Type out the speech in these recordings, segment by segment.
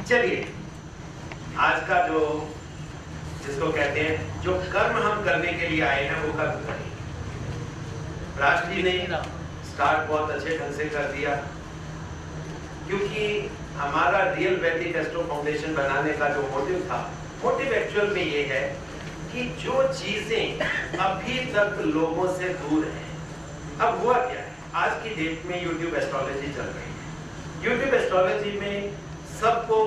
चलिए आज का जो जिसको कहते हैं जो कर्म हम करने के लिए आए हैं वो कर्म करें। राज जी ने स्टार्ट बहुत अच्छे ढंग से कर दिया, क्योंकि हमारा रियल वैदिक एस्ट्रो फाउंडेशन बनाने का जो मोटिव था, मोटिव एक्चुअल में ये है कि जो चीजें अभी तक लोगों से दूर हैं, अब हुआ क्या है, आज की डेट में यूट्यूब एस्ट्रोलॉजी चल रही है। यूट्यूब एस्ट्रोलॉजी में सबको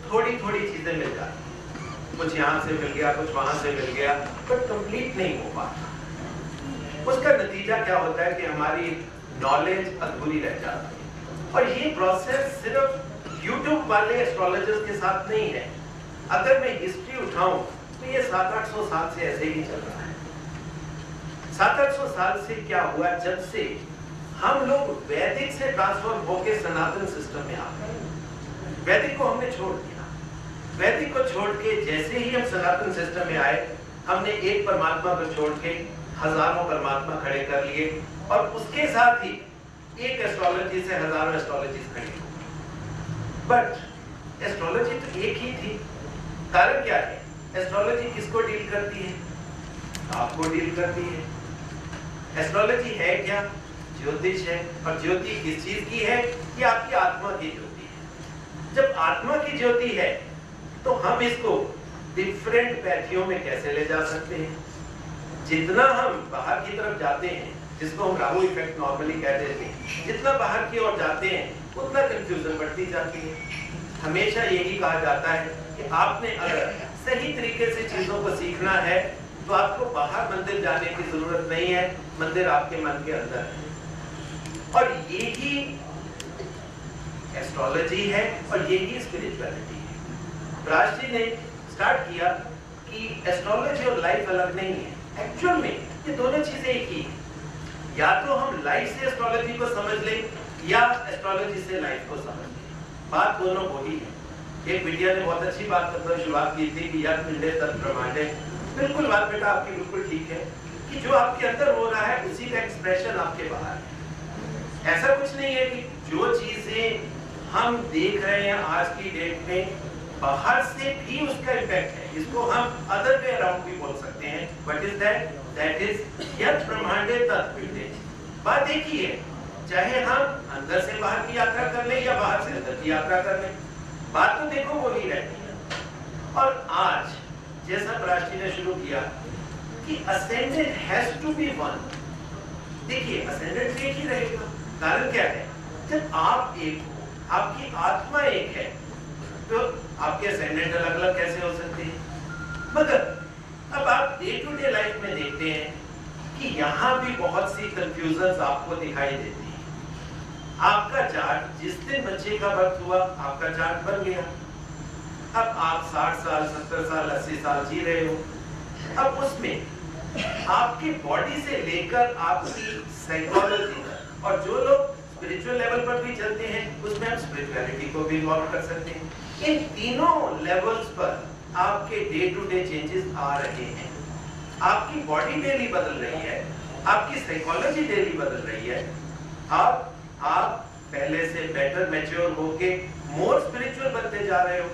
थोड़ी थोड़ी चीजें मिल जाती हैं, कुछ यहाँ से मिल गया, कुछ वहां से मिल गया, पर कंप्लीट नहीं हो पाता। उसका नतीजा क्या होता है कि हमारी नॉलेज अधूरी रह जाती है। और ये प्रोसेस सिर्फ यूट्यूब वाले एस्ट्रोलॉजर्स के साथ नहीं है। अगर मैं हिस्ट्री उठाऊं तो ये 700-800 साल से ऐसे ही चल रहा है। 700-800 साल से क्या हुआ, जब से हम लोग वैदिक से ट्रांसफॉर्म होके सनातन सिस्टम में आ गए। वैदिक को हमने छोड़ दिया। वैदिक को छोड़ के जैसे ही हम सनातन सिस्टम में आए, हमने एक परमात्मा को छोड़ के हजारों परमात्मा खड़े कर लिए, और उसके साथ ही एक एस्ट्रोलॉजी से हजारों एस्ट्रोलॉजी खड़ी हो। बट एस्ट्रोलॉजी तो एक ही थी। कारण क्या है, एस्ट्रोलॉजी किसको डील करती है? आपको डील करती है। एस्ट्रोलॉजी है क्या? ज्योतिष है। और ज्योति किस चीज की है? ये आपकी आत्मा की ज्योति है। जब आत्मा की ज्योति है तो हम इसको डिफरेंट पैथियों में कैसे ले जा सकते हैं? जितना हम बाहर की तरफ जाते हैं, जिसको हम राहु इफेक्ट नॉर्मली कह देते हैं, जितना बाहर की ओर जाते हैं उतना कंफ्यूजन बढ़ती जाती है। हमेशा यही कहा जाता है कि आपने अगर सही तरीके से चीजों को सीखना है तो आपको बाहर मंदिर जाने की जरूरत नहीं है, मंदिर आपके मन के अंदर है। और यही एस्ट्रोलॉजी है और यही स्पिरिचुअलिटी है। राज जी ने स्टार्ट किया कि एस्ट्रोलॉजी और लाइफ अलग नहीं है। एक्चुअल में ये दोनों चीजें एक ही है। या तो हम लाइफ से एस्ट्रोलॉजी को समझ लें या एस्ट्रोलॉजी से लाइफ को समझ लें। बात दोनों वही है। एक विद्या ने बहुत अच्छी बात करना शुरुआत की थी कि यद पिंडे तद ब्रह्मांडे। बिल्कुल बात बेटा आपकी बिल्कुल ठीक है कि जो आपके अंदर हो रहा है उसी का एक्सप्रेशन आपके बाहर है। ऐसा कुछ नहीं है कि जो चीजें हम देख रहे हैं आज की डेट में, बाहर से भी उसका इफेक्ट है। इसको हम अदर वे अराउंड भी बोल सकते हैं। What is that? That is यत् ब्रह्मांडे तत् पिंडे। बात एक ही है, चाहे हम अंदर से बाहर की यात्रा कर लें या बाहर से अंदर की यात्रा कर लें, बात तो देखो वो ही रहती है। और आज जैसा प्राची ने शुरू किया कि ascendant has to be one. देखिए असेंडेंट एक ही रहेगा। कारण क्या है, जब आप एक हो, आपकी आत्मा एक है, तो आपके असेंडेंट अलग अलग कैसे हो सकते हैं? मगर अब आप डे टू डे लाइफ में देखते हैं कि यहाँ भी बहुत सी कंफ्यूजन्स आपको दिखाई देती है। आपका चार्ट जिस दिन बच्चे का बर्थ हुआ, आपका चार्ट बन गया। अब आप 60 साल 70 साल 80 साल जी रहे हो। अब उसमें आपकी बॉडी से लेकर आपकी साइकोलॉजी, और जो लोग स्पिरिचुअल लेवल पर भी चलते हैं उसमें हम स्पिरिचुअलिटी को भी इन्वॉल्व कर सकते हैं। इन तीनों लेवल्स पर आपके डे टू डे चेंजेस आ रहे हैं। आपकी बॉडी डेली बदल रही है, आपकी साइकोलॉजी डेली बदल रही है। आप पहले से बेटर मैच्योर होके मोर स्पिरिचुअल बनते जा रहे हो।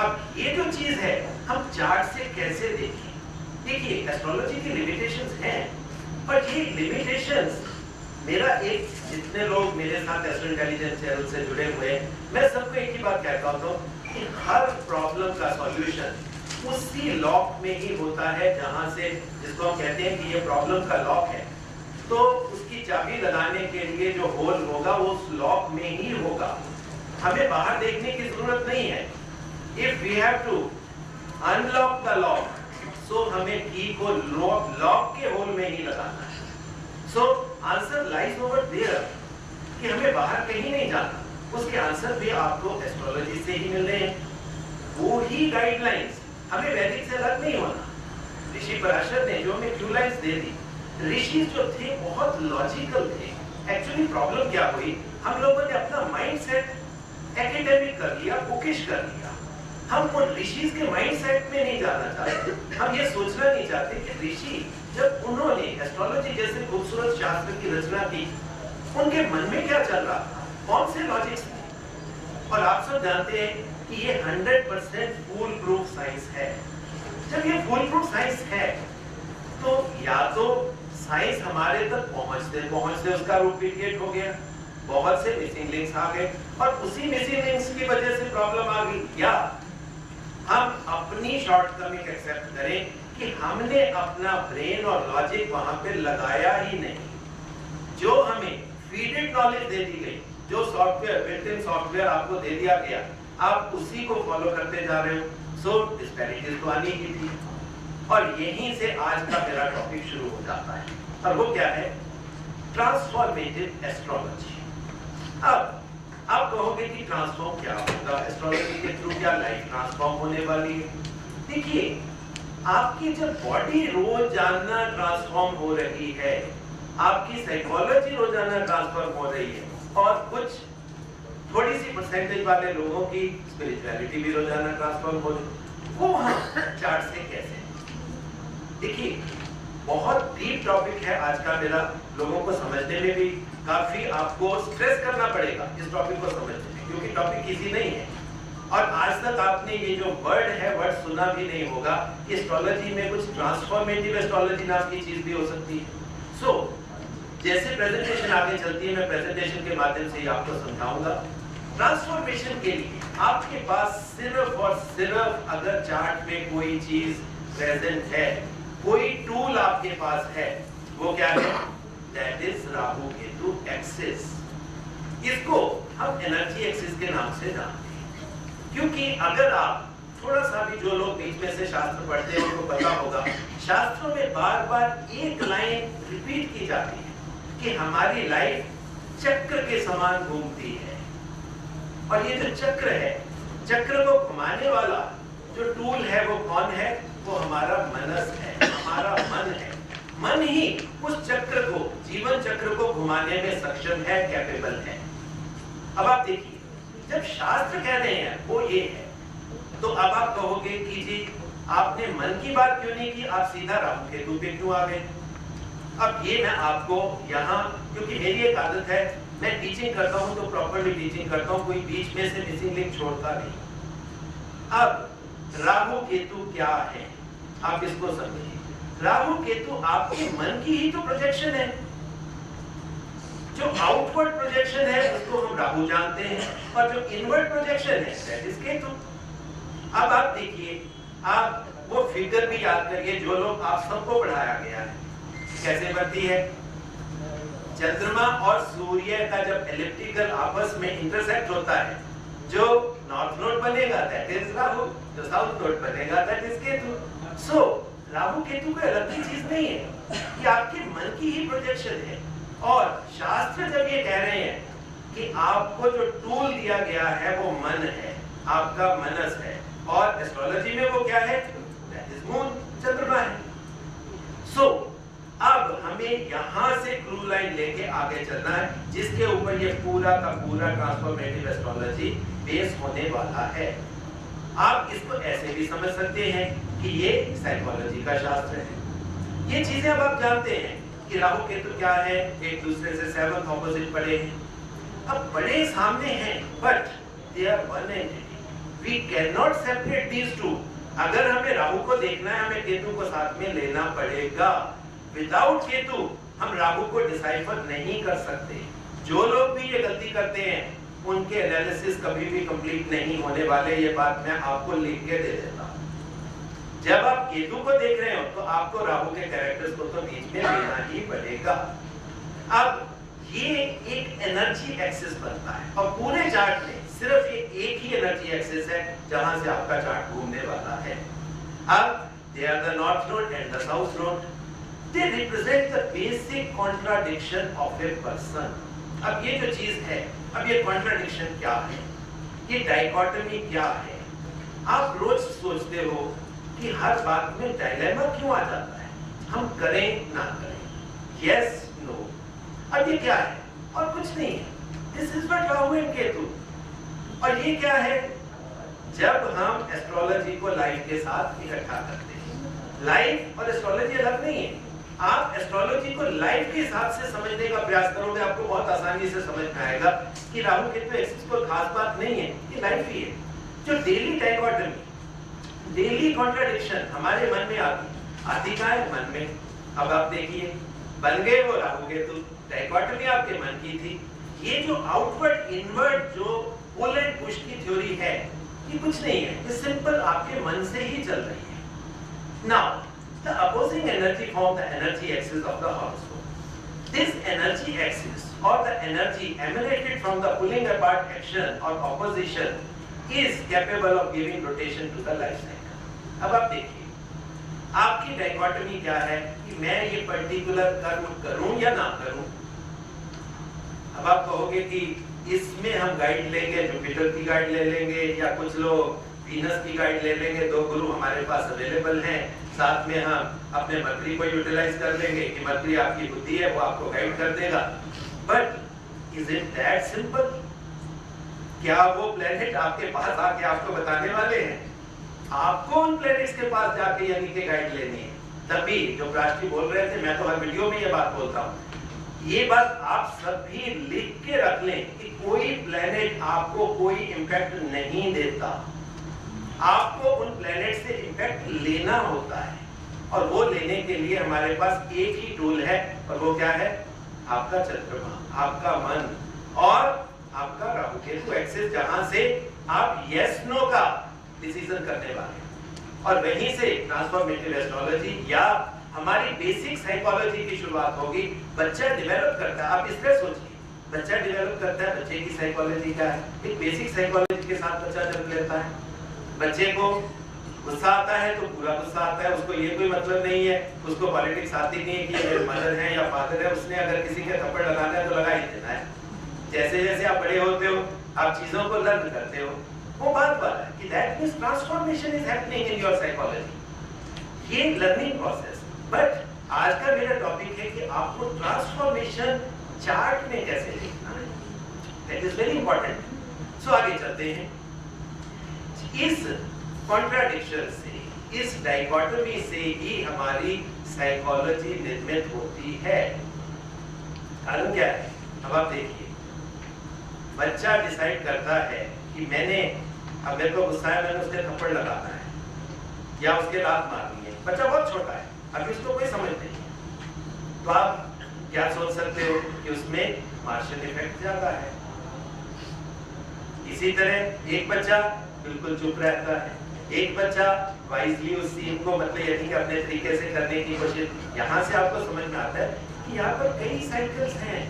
अब ये जो चीज है हम चार्ट से कैसे देखें? देखिए एस्ट्रोलॉजी की लिमिटेशंस हैं, और ये लिमिटेशंस मेरा एक, जितने लोग मेरे साथ एस्ट्रो इंटेलिजेंस चैनल से जुड़े हुए हैं, मैं सबको एक ही बात कहता हूं कि हर प्रॉब्लम का सॉल्यूशन उसी लॉक में ही होता है जहां से, जिसको हम कहते हैं कि ये प्रॉब्लम का लॉक है, तो उसकी चाबी लगाने के लिए जो होल होगा वो उस लॉक में ही होगा। हमें बाहर देखने की जरूरत नहीं है। If we have to unlock the lock, so हमें की को लॉक के होल में ही लगाना है। So answer lies over there, कि हमें बाहर कहीं नहीं जाना। उसके आंसर भी आपको एस्ट्रोलॉजी से ही मिल रहे हैं। वो ही गाइडलाइंस, हमें वैदिक से अलग नहीं होना। ऋषि पराशर ने जो हमें क्यू लाइंस दे दी, ऋषि जो थे बहुत लॉजिकल थे। एक्चुअली प्रॉब्लम क्या हुई, हम लोगों ने अपना माइंडसेट एकेडमिक कर लिया, बुकिश कर लिया। हम उन ऋषि के माइंडसेट में नहीं जाना चाहते। हम ये सोचना नहीं चाहते कि ऋषि जब उन्होंने एस्ट्रोलॉजी जैसे खूबसूरत शास्त्र की रचना की, उनके मन में क्या चल रहा था, कौन से लॉजिक्स थे। और आप सब जानते हैं कि ये 100% फूल प्रूफ साइंस है। जब ये फूल प्रूफ साइंस है तो या तो साइंस हमारे तक पहुंचते पहुंचते उसका डुप्लीकेट हो गया, बहुत से मिसिंग लिंक्स आ गए और उसी मिसिंग लिंक्स की वजह से प्रॉब्लम आ गई, या हम अपनी शॉर्टकमिंग एक्सेप्ट करें कि हमने अपना ब्रेन और लॉजिक वहां पे लगाया ही नहीं। जो हमें फीडेड नॉलेज दे दी गई, जो सॉफ्टवेयर बिल्ट इन सॉफ्टवेयर आपको दे दिया गया, आप उसी को फॉलो करते जा रहे हो। सो डिस्पैरिटीज तो आनी ही थी और यहीं से आज का मेरा टॉपिक शुरू हो जाता है। और वो क्या है? Transformative astrology. अब आप कहोगे कि ट्रांसफॉर्म क्या होगा एस्ट्रोलॉजी के थ्रू, क्या लाइफ ट्रांसफॉर्म होने वाली है? देखिए, आपकी जब बॉडी रोजाना ट्रांसफॉर्म हो रही है, आपकी साइकोलॉजी रोजाना ट्रांसफॉर्म हो रही है और कुछ थोड़ी सी परसेंटेज वाले लोगों की स्पिरिचुअलिटी भी रोजाना ट्रांसफॉर्म हो रही है, वो हम चार्ट से कैसे? देखिए, बहुत डीप टॉपिक है आज का मेरा, लोगों को समझने में भी काफी आपको स्ट्रेस करना पड़ेगा इस टॉपिक को समझने में, क्योंकि टॉपिक इजी नहीं है। और आज तक आपने ये जो वर्ड है वर्ड सुना भी नहीं होगा कि एस्ट्रोलॉजी में कुछ ट्रांसफॉर्मेटिव एस्ट्रोलॉजी नाम की चीज भी हो सकती है। सो जैसे प्रेजेंटेशन आगे चलती है, मैं प्रेजेंटेशन के माध्यम से ही आपको समझाऊंगा। ट्रांसफॉर्मेशन के लिए आपके पास सिर्फ और सिर्फ अगर चार्ट में कोई चीज प्रेजेंट है, कोई टूल आपके पास है, वो क्या है? That is Rahu Ketu axis. इसको हम एनर्जी एक्सिस के नाम से जानते हैं, क्योंकि अगर आप थोड़ा सा भी, जो लोग बीच में से शास्त्र पढ़ते हैं उनको पता होगा, शास्त्रों में बार बार एक लाइन रिपीट की जाती है कि हमारी लाइफ चक्र के समान घूमती है। और ये जो चक्र है, चक्र को घुमाने वाला जो टूल है वो कौन है? वो हमारा मनस है, हमारा मन है। मन ही उस चक्र को, जीवन चक्र को घुमाने में सक्षम है, कैपेबल है। अब आप देखिए, जब शास्त्र कह रहे हैं वो ये है, तो अब आप कहोगे कि जी आपने मन की बात क्यों नहीं की, आप सीधा राहु केतु पे क्यों आ गए? अब ये मैं आपको यहाँ, क्योंकि मेरी एक आदत है, मैं टीचिंग करता हूँ तो प्रॉपर्ली टीचिंग करता हूँ, कोई बीच में से मिसिंग लिंक छोड़ता नहीं। अब राहु केतु क्या है, आप इसको समझिए। राहु केतु आपके मन की ही तो प्रोजेक्शन है। जो आउटवर्ड प्रोजेक्शन है उसको हम राहु जानते हैं, और जो इनवर्ड प्रोजेक्शन है दैट इज केतु। अब आप देखिए, आप वो फिगर भी याद करिए जो लोग आप सबको पढ़ाया गया है, कैसे बनती है? चंद्रमा और सूर्य का जब एलिप्टिकल आपस में इंटरसेक्ट होता है, जो नॉर्थ नोड बनेगा दैट इज राहु, जो साउथ नोड बनेगा दैट इज केतु। सो राहु केतु कोई अलग की चीज नहीं है, ये आपके मन की ही प्रोजेक्शन है। और शास्त्र जब ये कह रहे हैं कि आपको जो टूल दिया गया है वो मन है, आपका मनस है, और एस्ट्रोलॉजी में वो क्या है? दैट इज मून, चंद्रमा है। सो अब हमें यहां से क्रू लाइन लेके आगे चलना है, जिसके ऊपर ये पूरा का पूरा ट्रांसफॉर्मेटिव एस्ट्रोलॉजी बेस होने वाला है। आप इसको ऐसे भी समझ सकते हैं कि ये साइकोलॉजी का शास्त्र है। ये चीजें अब आप जानते हैं कि राहु केतु क्या है, एक दूसरे से सेवंथ ऑपोजिट पड़े हैं। अब बड़े सामने हैं, but they are one entity. We can not separate these two. अगर हमें राहु को देखना है, हमें केतु को साथ में लेना पड़ेगा। विदाउट केतु हम राहु को डिसाइफर नहीं कर सकते। जो लोग भी ये गलती करते हैं उनके एनालिसिस कभी भी कंप्लीट नहीं होने वाले, ये बात मैं आपको लिख के दे देता हूं। जब आप केतु को देख रहे हो तो आपको राहु के कैरेक्टर्स को तो बीच में लेना ही पड़ेगा। अब ये एक एनर्जी एक्सिस बनता है और पूरे चार्ट में सिर्फ ये एक ही एनर्जी एक्सिस है जहां से आपका चार्ट घूमने वाला है। अब they are the north node and the south node, they represent the basic contradiction of a person. अब ये जो चीज है, अब ये कॉन्ट्राडिक्शन क्या है, ये डाइकोटमी क्या है? आप रोज सोचते हो कि हर बात में डायलेमा क्यों आ जाता है, हम करें ना करें, यस नो। अब ये क्या है? और कुछ नहीं है, this is what Rahu and Ketu. और ये क्या है? जब हम एस्ट्रोलॉजी को लाइफ के साथ इकट्ठा करते हैं, लाइफ और एस्ट्रोलॉजी अलग नहीं है। आप एस्ट्रोलॉजी को लाइफ के हिसाब से समझने का प्रयास करोगे, आपको बहुत आसानी से समझ में आएगा कि राहु केतु एक्सिस कोई खास बात नहीं है, ये लाइफ ही है। जो डेली डाइकोटमी, डेली कॉन्ट्राडिक्शन हमारे मन में आती कहाँ है? मन में। अब आप देखिए, बन गए वो राहु केतु, डाइकोटमी आपके मन की थी। ये जो आउटवर्ड इनवर्ड जो पुल एंड पुश की थ्योरी है, ये कुछ नहीं है, ये सिंपल आपके मन से ही चल रही है। Now the opposing energy form the energy axis of the horoscope. This energy axis or the energy emanated from the pulling apart action or opposition is capable of giving rotation to the life cycle. अब आप देखिए, आपकी dichotomy क्या है कि मैं ये particular कर्म करूं या ना करूं। अब आप कहोगे कि इसमें हम गाइड लेंगे, जुपिटर की गाइड ले लेंगे या कुछ लोग वीनस की गाइड ले लेंगे, दो गुरु हमारे पास अवेलेबल हैं, साथ में हम अपने मर्करी को यूटिलाइज कर लेंगे कि मर्करी आपकी बुद्धि है, वो आपको गाइड कर देगा। But is it that simple? क्या वो प्लेनेट आपके पास आके आपको बताने वाले हैं? आपको उन प्लेनेट्स के पास जाके यानी कि गाइड लेनी है। तभी जो प्राची बोल रहे थे, मैं तो हर वीडियो में ये बात बोलता हूँ, ये बात आप सभी लिख के रख लें कि कोई प्लेनेट आपको कोई इंपैक्ट नहीं देता, आपको उन प्लेनेट से इंपैक्ट लेना होता है। और वो लेने के लिए हमारे पास एक ही टूल है, और वो क्या है? आपका चंद्रमा, आपका मन और आपका राहु केतु एक्सिस, जहां से आप यस नो का डिसीजन करने वाले हैं। और वहीं से ट्रांसफॉर्मेटिव एस्ट्रोलॉजी या हमारी बेसिक साइकोलॉजी की शुरुआत होगी। बच्चा डेवलप करता है, आप इस तरह सोचिए, बच्चा डेवलप करता है, बच्चे की साइकोलॉजी क्या है? एक बेसिक साइकोलॉजी के साथ बच्चा जन्म लेता है। बच्चे को गुस्सा आता है तो पूरा गुस्सा आता है, उसको ये कोई मतलब नहीं है, उसको पॉलिटिक्स आती नहीं है कि मेरे मदर है या फादर है, उसने अगर किसी के थप्पड़ लगाना है तो लगा ही देना है। जैसे जैसे आप बड़े होते हो, आप चीजों को लर्न करते हो, वो बात वाला है कि that means transformation is happening in your psychology, ये लर्निंग प्रोसेस। बट आज का मेरा टॉपिक है कि आपको ट्रांसफॉर्मेशन चार्ट में कैसे देखना है, दैट इज वेरी इंपॉर्टेंट। सो आगे चलते हैं। इस कॉन्ट्राडिक्शन से, इस डाइकोटमी से ही हमारी साइकोलॉजी निर्मित होती है। कारण क्या है? अब आप देखिए, बच्चा डिसाइड करता है कि मैंने, अब मेरे को गुस्सा है, मैंने उसके थप्पड़ लगाना है या उसके लात मारनी है। बच्चा बहुत छोटा है, अभी उसको कोई समझ नहीं है, तो आप क्या सोच सकते हो कि उसमें मार्शल इफेक्ट ज्यादा है। इसी तरह एक बच्चा बिल्कुल चुप रहता है, एक बच्चा वाइजली उस सीन को मतलब यानी कि अपने तरीके से करने की कोशिश। यहाँ से आपको समझ में आता है कि यहाँ पर कई साइकिल्स हैं,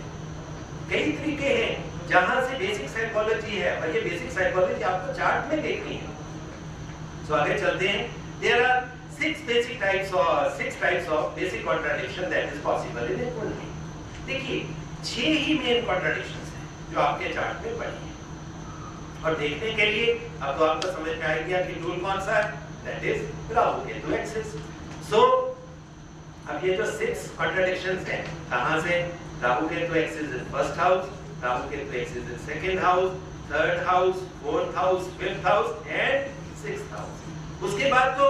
कई तरीके हैं जहाँ से बेसिक साइकोलॉजी है, और ये बेसिक साइकोलॉजी आपको चार्ट में देखनी है। तो आगे चलते हैं। There are 6 types of basic contradiction that is possible in a kundli. देखिए 6 ही मेन कॉन्ट्राडिक्शंस हैं जो आपके चार्ट में पड़ी है, और देखने के लिए अब तो आपको समझ में आ गया कि टूल कौन सा है, that is Rahu Ketu axis. So अब ये जो 6 कॉन्ट्राडिक्शंस हैं, कहां से? Rahu Ketu axis in first house, Rahu Ketu axis in second house, third house, fourth house, fifth house and sixth house. उसके बाद तो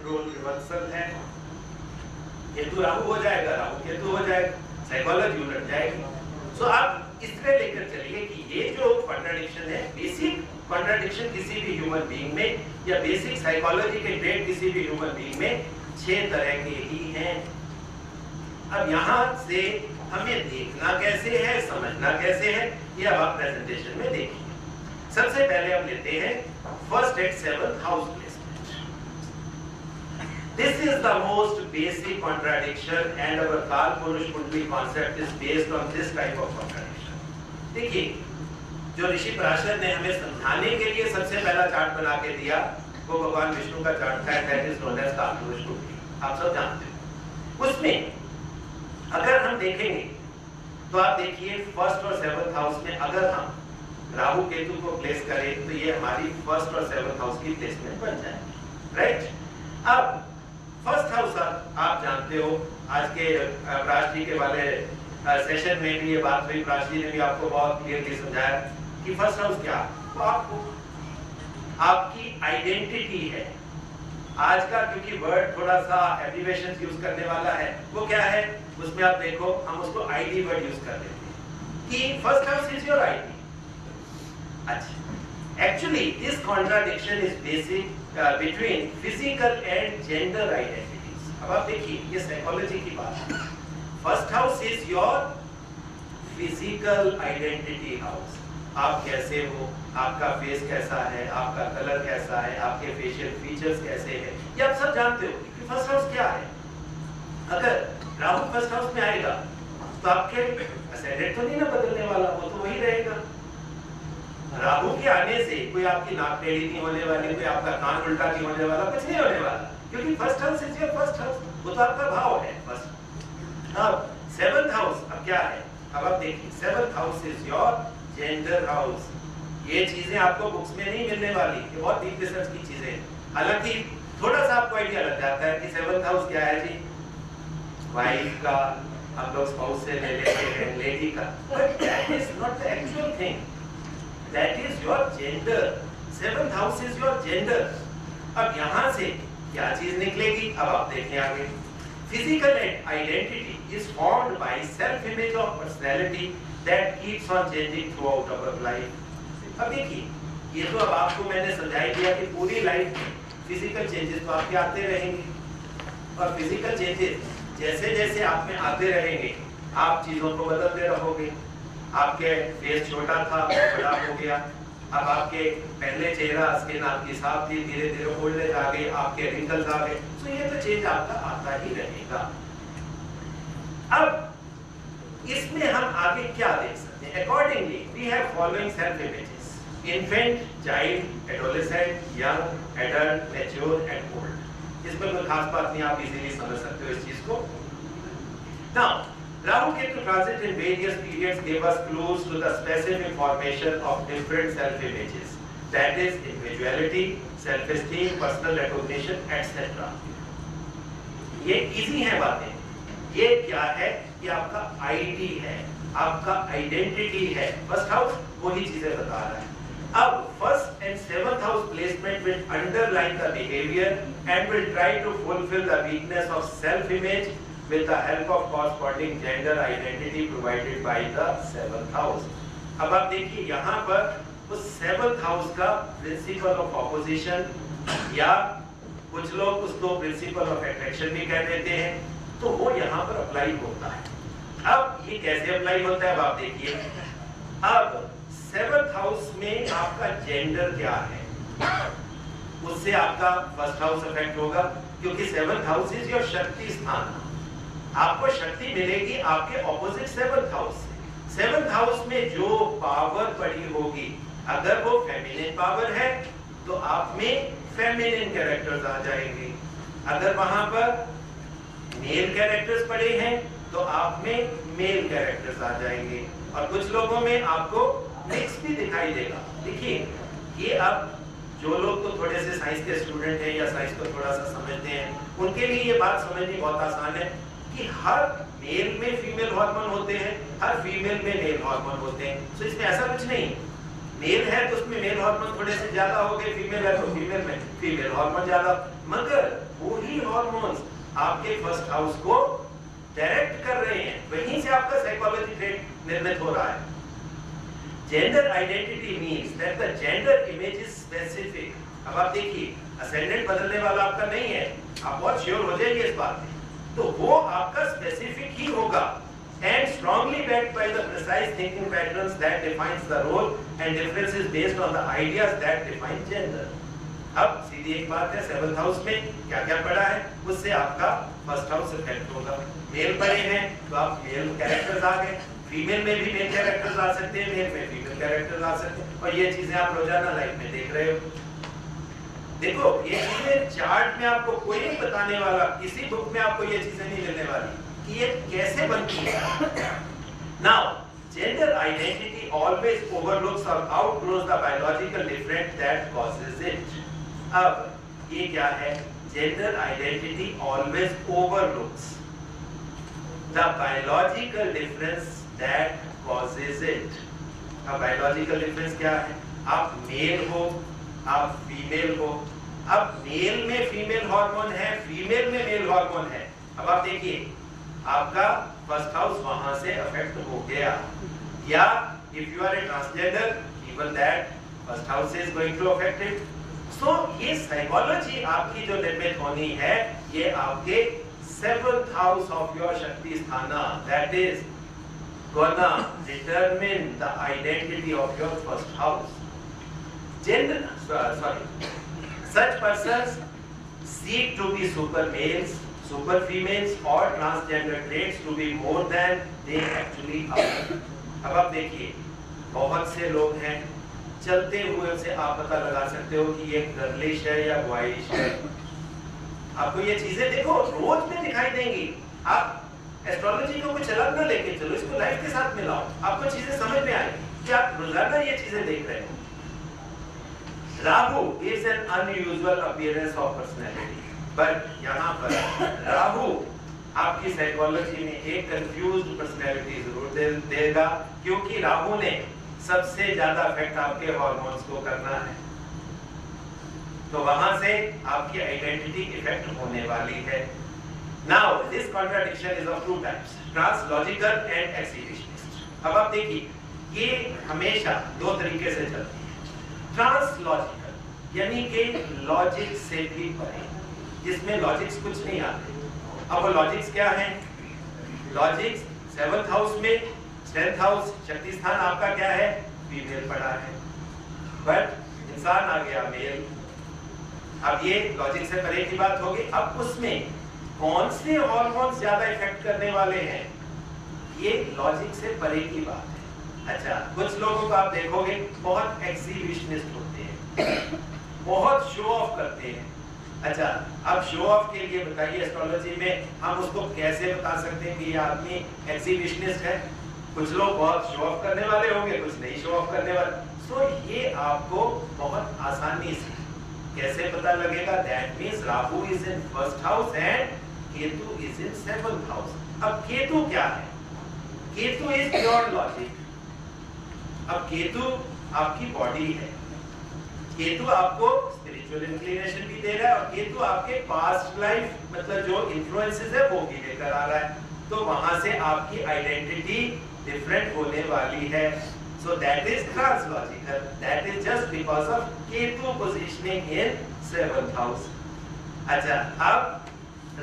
रोल रिवर्सल है, केतु राहु हो जाएगा, राहु केतु हो जाएगा, साइकोलॉजी उलट जाएगी। सो आप इस तरह लेकर चलिए कि ये जो कॉन्ट्राडिक्शन है, बेसिक कॉन्ट्राडिक्शन किसी भी ह्यूमन बीइंग में या बेसिक साइकोलॉजी के ट्रेड किसी भी ह्यूमन बीइंग में 6 तरह के ही हैं। अब यहाँ से हमें देखना कैसे है, समझना कैसे है, ये अब आप प्रेजेंटेशन में देखिए। सबसे पहले हम लेते हैं first at 7th house placement. This is the most basic contradiction and our Kalpurush Kundali concept is based on this type of contradiction. देखिए, जो ऋषि पराशर ने हमें समझाने के लिए सबसे पहला चार्ट बना के दिया, वो भगवान विष्णु का चार्ट था, that is known as कालपुरुष कुंडली। आप सब जानते हो। उसमें अगर हम देखेंगे तो आप देखिए फर्स्ट और 7th हाउस में अगर हम राहु केतु को प्लेस करें तो ये हमारी फर्स्ट और 7th हाउस की प्लेसमेंट बन जाएगी, राइट? अब फर्स्ट हाउस आप जानते हो, आज के प्राची के वाले सेशन में भी ये बात हुई, प्राची ने भी आपको बहुत क्लियरली समझाया कि फर्स्ट हाउस क्या, तो आपको आपकी आइडेंटिटी है, आज का क्योंकि वर्ड थोड़ा सा एब्रिविएशंस यूज करने वाला है, वो क्या है, उसमें आप देखो हम उसको आईडी वर्ड यूज कर लेते हैं कि first house is your ID. अच्छा, actually this contradiction is basic between physical and gender identities. अब आप देखिए ये साइकोलॉजी की बात है। First house is your physical identity house. आप कैसे हो, आपका फेस कैसा है, आपका कलर कैसा है, आपके फेशियल फीचर्स कैसे हैं, ये आप सब जानते हो कि फर्स्ट हाउस क्या है। अगर राहु फर्स्ट हाउस में आएगा तो आपके असेंडेंट तो नहीं ना बदलने वाला, वो तो वही रहेगा। राहु के आने से कोई आपकी नाक टेढ़ी नहीं होने वाली, कोई आपका कान उल्टा नहीं होने वाला, कुछ नहीं होने वाला, क्योंकि first house is your first house, वो तो आपका भाव है फर्स्ट। अब सेवंथ हाउस अब क्या है, अब आप देखिए seventh house is your gender house. ये चीजें आपको बुक्स में नहीं मिलने वाली, ये बहुत डीप रिसर्च की चीजें। हालांकि थोड़ा सा आपको आइडिया लग जाता है कि सेवंथ हाउस क्या है जी, वाइफ का, हम लोग स्पाउस से ले लेते हैं, लेडी का, but that is not the actual thing, that is your gender. Seventh house is your gender. अब यहाँ से क्या चीज निकलेगी, अब आप देखें आगे। Physical identity is formed by self image of personality that keeps on changing throughout our life। अब देखिए, ये तो अब आपको मैंने समझा दिया कि पूरी लाइफ में फिजिकल चेंजेस तो आपके आते रहेंगे, और फिजिकल चेंजेस जैसे जैसे आप में आते रहेंगे आप चीजों को बदलते रहोगे। आपके फेस छोटा था, बड़ा हो गया, अब आपके पहले चेहरा स्किन आपकी साफ थी, धीरे धीरे ओल्डेज आ गई, आपके रिंकल्स आ गए, तो ये तो चेंज आपका आता ही रहेगा। अब इसमें हम आगे क्या देख सकते हैं, accordingly we have following self images: infant, child, adolescent, young, adult, mature and old. इसमें कोई खास बात नहीं, आप इजीली समझ सकते हो इस चीज को। Now Rahu Ketu transit in various periods gave us clues to the specific formation of different self images, that is individuality, self esteem, personal recognition etc. ये इजी है बातें। ये क्या है, ये आपका आईडी है, आपका आइडेंटिटी है। फर्स्ट हाउस वही चीजें बता रहा है। अब first and seventh house placement will underline the behaviour and will try to fulfil the weakness of self image with the help of corresponding gender identity provided by the seventh house। अब आप देखिए यहाँ पर उस seventh house का principle of opposition, या कुछ लोग उसको प्रिंसिपल ऑफ अट्रैक्शन भी कह देते हैं, तो वो यहाँ पर अप्लाई होता है। अब ये कैसे अप्लाई होता है, अब आप देखिए। अब सेवंथ हाउस में आपका जेंडर क्या है, उससे आपका फर्स्ट हाउस इफेक्ट होगा, क्योंकि सेवंथ हाउस इज योर शक्ति स्थान। आपको शक्ति मिलेगी आपके ऑपोजिट सेवंथ हाउस से। सेवंथ हाउस में जो पावर पड़ी होगी, अगर वो फेमिनिन पावर है तो आप में फेमिनिन कैरेक्टर्स आ जाएंगे, अगर वहां पर मेल कैरेक्टर्स पड़े हैं तो आप में मेल कैरेक्टर्स आ जाएंगे, और कुछ लोगों में आपको मिक्स भी दिखाई देगा। देखिए, ये अब जो लोग तो थोड़े से साइंस के स्टूडेंट हैं या साइंस को थोड़ा सा समझते हैं, उनके लिए ये बात समझनी बहुत आसान है कि हर मेल में फीमेल हार्मोन होते हैं, हर फीमेल में मेल हार्मोन होते हैं। तो इसमें ऐसा कुछ नहीं, मेल है तो उसमें मेल हार्मोन थोड़े से ज्यादा हो गए, फीमेल है तो फीमेल में फीमेल हार्मोन ज्यादा, मगर वही हार्मोन्स आपके फर्स्ट हाउस को डायरेक्ट कर रहे हैं, वहीं से आपका साइकोलॉजी ट्रेट निर्मित हो रहा है। Gender identity means that the gender image is specific. अब आप देखिए, असेंडेंट बदलने वाला आपका नहीं है, आप बहुत श्योर हो जाइए इस बात में, तो वो आपका स्पेसिफिक ही होगा, and strongly backed by the precise thinking patterns that defines the role and differences based on the ideas that define gender। अब सीधी एक बात है, सेवंथ हाउस में क्या क्या पड़ा है, उससे आपका फर्स्ट हाउस इफेक्ट होगा। मेल पड़े हैं तो आप मेल कैरेक्टर्स आ गए, फीमेल में भी मेल कैरेक्टर्स आ सकते हैं, मेल में फीमेल कैरेक्टर्स आ सकते हैं, और ये चीजें आप रोजाना लाइफ में देख रहे हो। देखो, ये चीजें चार्ट में आपको कोई नहीं बताने वाला, किसी बुक में आपको ये चीजें नहीं मिलने वाली कि ये कैसे बनती है। Now gender identity always overlooks और outgrows the biological difference that causes it. अब ये क्या है, gender identity always overlooks the biological difference that causes it. अब बायोलॉजिकल डिफरेंस क्या है, आप मेल हो, आप फीमेल हो, अब मेल में फीमेल हार्मोन है, फीमेल में मेल हार्मोन है। अब आप देखिए आपका फर्स्ट हाउस वहां से अफेक्ट हो गया, या if you are a transgender even that first house is going to affect it. So ये साइकोलॉजी आपकी जो निर्मित होनी है ये आपके 7th हाउस ऑफ योर शक्ति स्थाना, that is gonna determine the identity of your first house. Such persons seek to be super males, super females or transgender traits to be more than they actually are. अब आप देखिए बहुत से लोग हैं, चलते हुए से आप पता लगा सकते हो कि ये गर्लिश है या बॉयिश है। आपको ये चीजें देखो रोज में दिखाई देंगी। आप एस्ट्रोलॉजी को कुछ अलग ना लेके चलो, इसको लाइफ के साथ मिलाओ, आपको चीजें समझ में आएंगी कि आप रोजाना ये चीजें देख रहे हो। Rahu is an unusual appearance of personality, but यहाँ पर राहु आपकी साइकोलॉजी में एक कंफ्यूज्ड पर्सनैलिटी जरूर देगा, क्योंकि राहु ने सबसे ज्यादा इफेक्ट आपके हार्मोन्स को करना है, तो वहां से आपकी आइडेंटिटी इफेक्ट होने वाली है। Now this contradiction is of two types, translogical and exhibitionist. अब आप देखिए ये हमेशा दो तरीके से चलती है। ट्रांसलॉजिकल यानी कि लॉजिक से भी परे, जिसमें लॉजिक्स कुछ नहीं आते। अब वो लॉजिक्स क्या हैं? लॉजिक्स 7th हाउस में 10th हाउस शक्ति स्थान आपका क्या है? फीमेल पड़ा है, बट इंसान आ गया मेल। अब ये लॉजिक से परे की बात होगी। अब उसमें कौन से हार्मोन ज्यादा इफेक्ट करने वाले हैं, ये लॉजिक से परे की बात है। अच्छा, कुछ लोगों को आप देखोगे बहुत एक्सिबिशनिस्ट होते हैं, बहुत शो ऑफ करते हैं। अच्छा, अब शो ऑफ के लिए बताइए एस्ट्रोलॉजी में हम उसको कैसे बता सकते हैं कि ये आदमी एक्सिबिशनिस्ट है? कुछ लोग बहुत शो ऑफ करने वाले होंगे, कुछ नहीं शो ऑफ करने वाले। सो ये आपको बहुत आसानी से कैसे पता लगेगा? That means Rahu is in 1st house and Ketu is in 7th house. अब केतु क्या है? Ketu is pure logic. अब केतु आपकी बॉडी है, केतु आपको स्पिरिचुअल इंक्लिनेशन भी दे रहा है, और केतु आपके पास्ट लाइफ मतलब जो इन्फ्लुएंसेस है वो भी लेकर आ रहा है, तो वहां से आपकी आइडेंटिटी डिफरेंट होने वाली है। So that is translogical. That is just because of Ketu positioning in 7th house. अच्छा, अब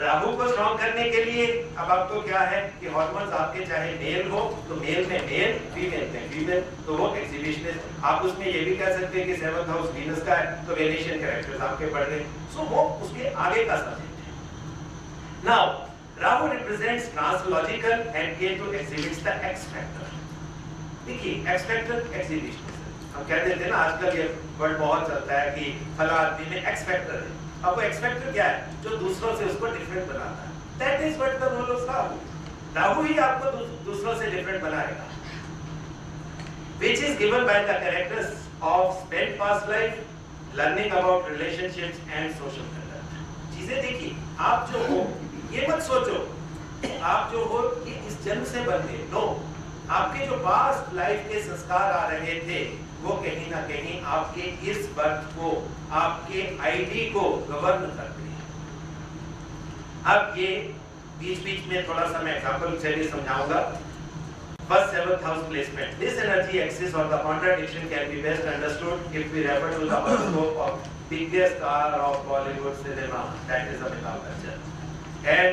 राहु को स्ट्रॉन्ग करने के लिए अब आपको क्या है कि हार्मोन्स आपके चाहे मेल हो तो मेल में मेल, फीमेल में फीमेल, तो वो एक्सिबिशनिस्ट। आप उसमें ये भी कह सकते हैं कि 7th हाउस वीनस का है तो वेनेशियन कैरेक्टर्स आपके पढ़ रहे। सो वो उसके आगे का सब्जेक्ट है। Now Rahu represents translogical and Ketu exhibits the X factor. देखिए एक्स फैक्टर एक्सिबिशनिस्ट हम कह देते हैं ना, आजकल ये वर्ड बहुत चलता है कि फला आदमी में एक्स फैक्टर है। अब वो एक्स फैक्टर क्या है? जो दूसरों से उसको डिफरेंट बनाता है। That is what the role of Rahu. Rahu ही आपको दूसरों से डिफरेंट बनाएगा, which is given by the characters of spent past life, learning about relationships and social conduct. चीजें देखिए, आप जो हो ये मत सोचो आप जो हो ये इस जन्म से बन गए। नो, आपके जो पास्ट लाइफ के संस्कार आ रहे थे वो कहीं ना कहीं आपके इस बर्थ को, आपके आईडी को गवर्न करते हैं। अब ये बीच-बीच में थोड़ा सा मैं एग्जांपल से भी समझाऊंगा। First 7th house placement. This energy axis or the contradiction can be best understood if we refer to the horoscope of biggest star of Bollywood cinema, that is Amitabh Bachchan, and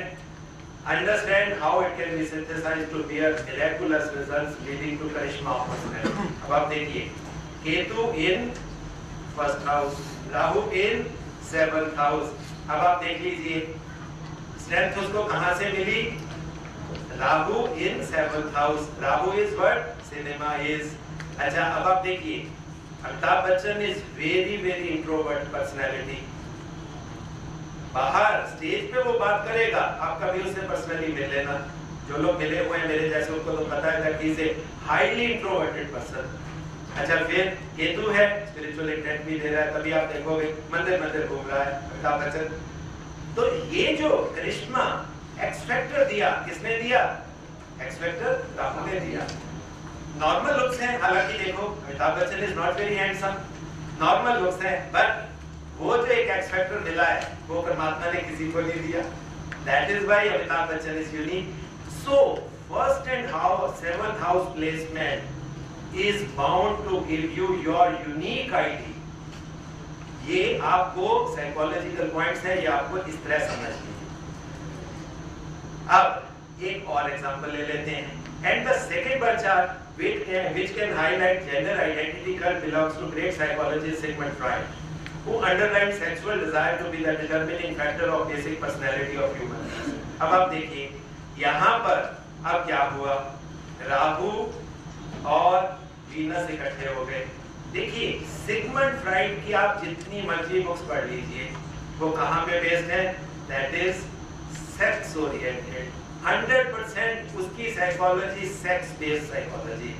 understand how it can be synthesized to bear miraculous results leading to charisma of personality. अब आप देखिए Ketu in 1st house, Rahu in 7th house। अब आप देख लीजिए strength उसको कहां से मिली? Rahu in 7th house। Rahu is what? Cinema is। अच्छा, अब आप देखिए Amitabh Bachchan is very introvert personality। बाहर स्टेज पे वो बात करेगा, आप कभी उससे पर्सनली मिल लेना। जो लोग मिले हुए हैं मेरे जैसे उनको तो पता है कि is a highly introverted person. अच्छा, फिर केतु है, स्पिरिचुअल इंटेंट भी दे रहा है, तभी आप देखोगे मंदिर घूम रहा है अमिताभ बच्चन। तो ये जो करिश्मा एक्स फैक्टर दिया, किसने दिया? एक्स फैक्टर राहु ने दिया। नॉर्मल लुक्स हैं, हालांकि देखो Amitabh Bachchan is not very handsome, normal looks हैं, बट वो जो एक एक्स फैक्टर मिला है वो परमात्मा ने किसी को नहीं दिया. That is why Amitabh Bachchan is unique. So first and seventh house placement is bound to give you your unique ID. ये आपको साइकोलॉजिकल पॉइंट्स है, ये आपको इस तरह समझनी है. अब एक और एग्जांपल ले लेते हैं. And the second bar chart which can highlight gender identity cult belongs to great psychologist Sigmund Freud, who underlined sexual desire to be the determining factor of basic personality of human beings. अब आप देखिए यहाँ पर अब क्या हुआ, राहु और Venus इकट्ठे हो गए. देखिए सिगमंड फ्राइड की आप जितनी मर्जी बुक्स पढ़ लीजिए वो कहाँ पे बेस्ड है, दैट इज सेक्स ओरिएंटेड. 100% उसकी साइकोलॉजी सेक्स बेस्ड साइकोलॉजी.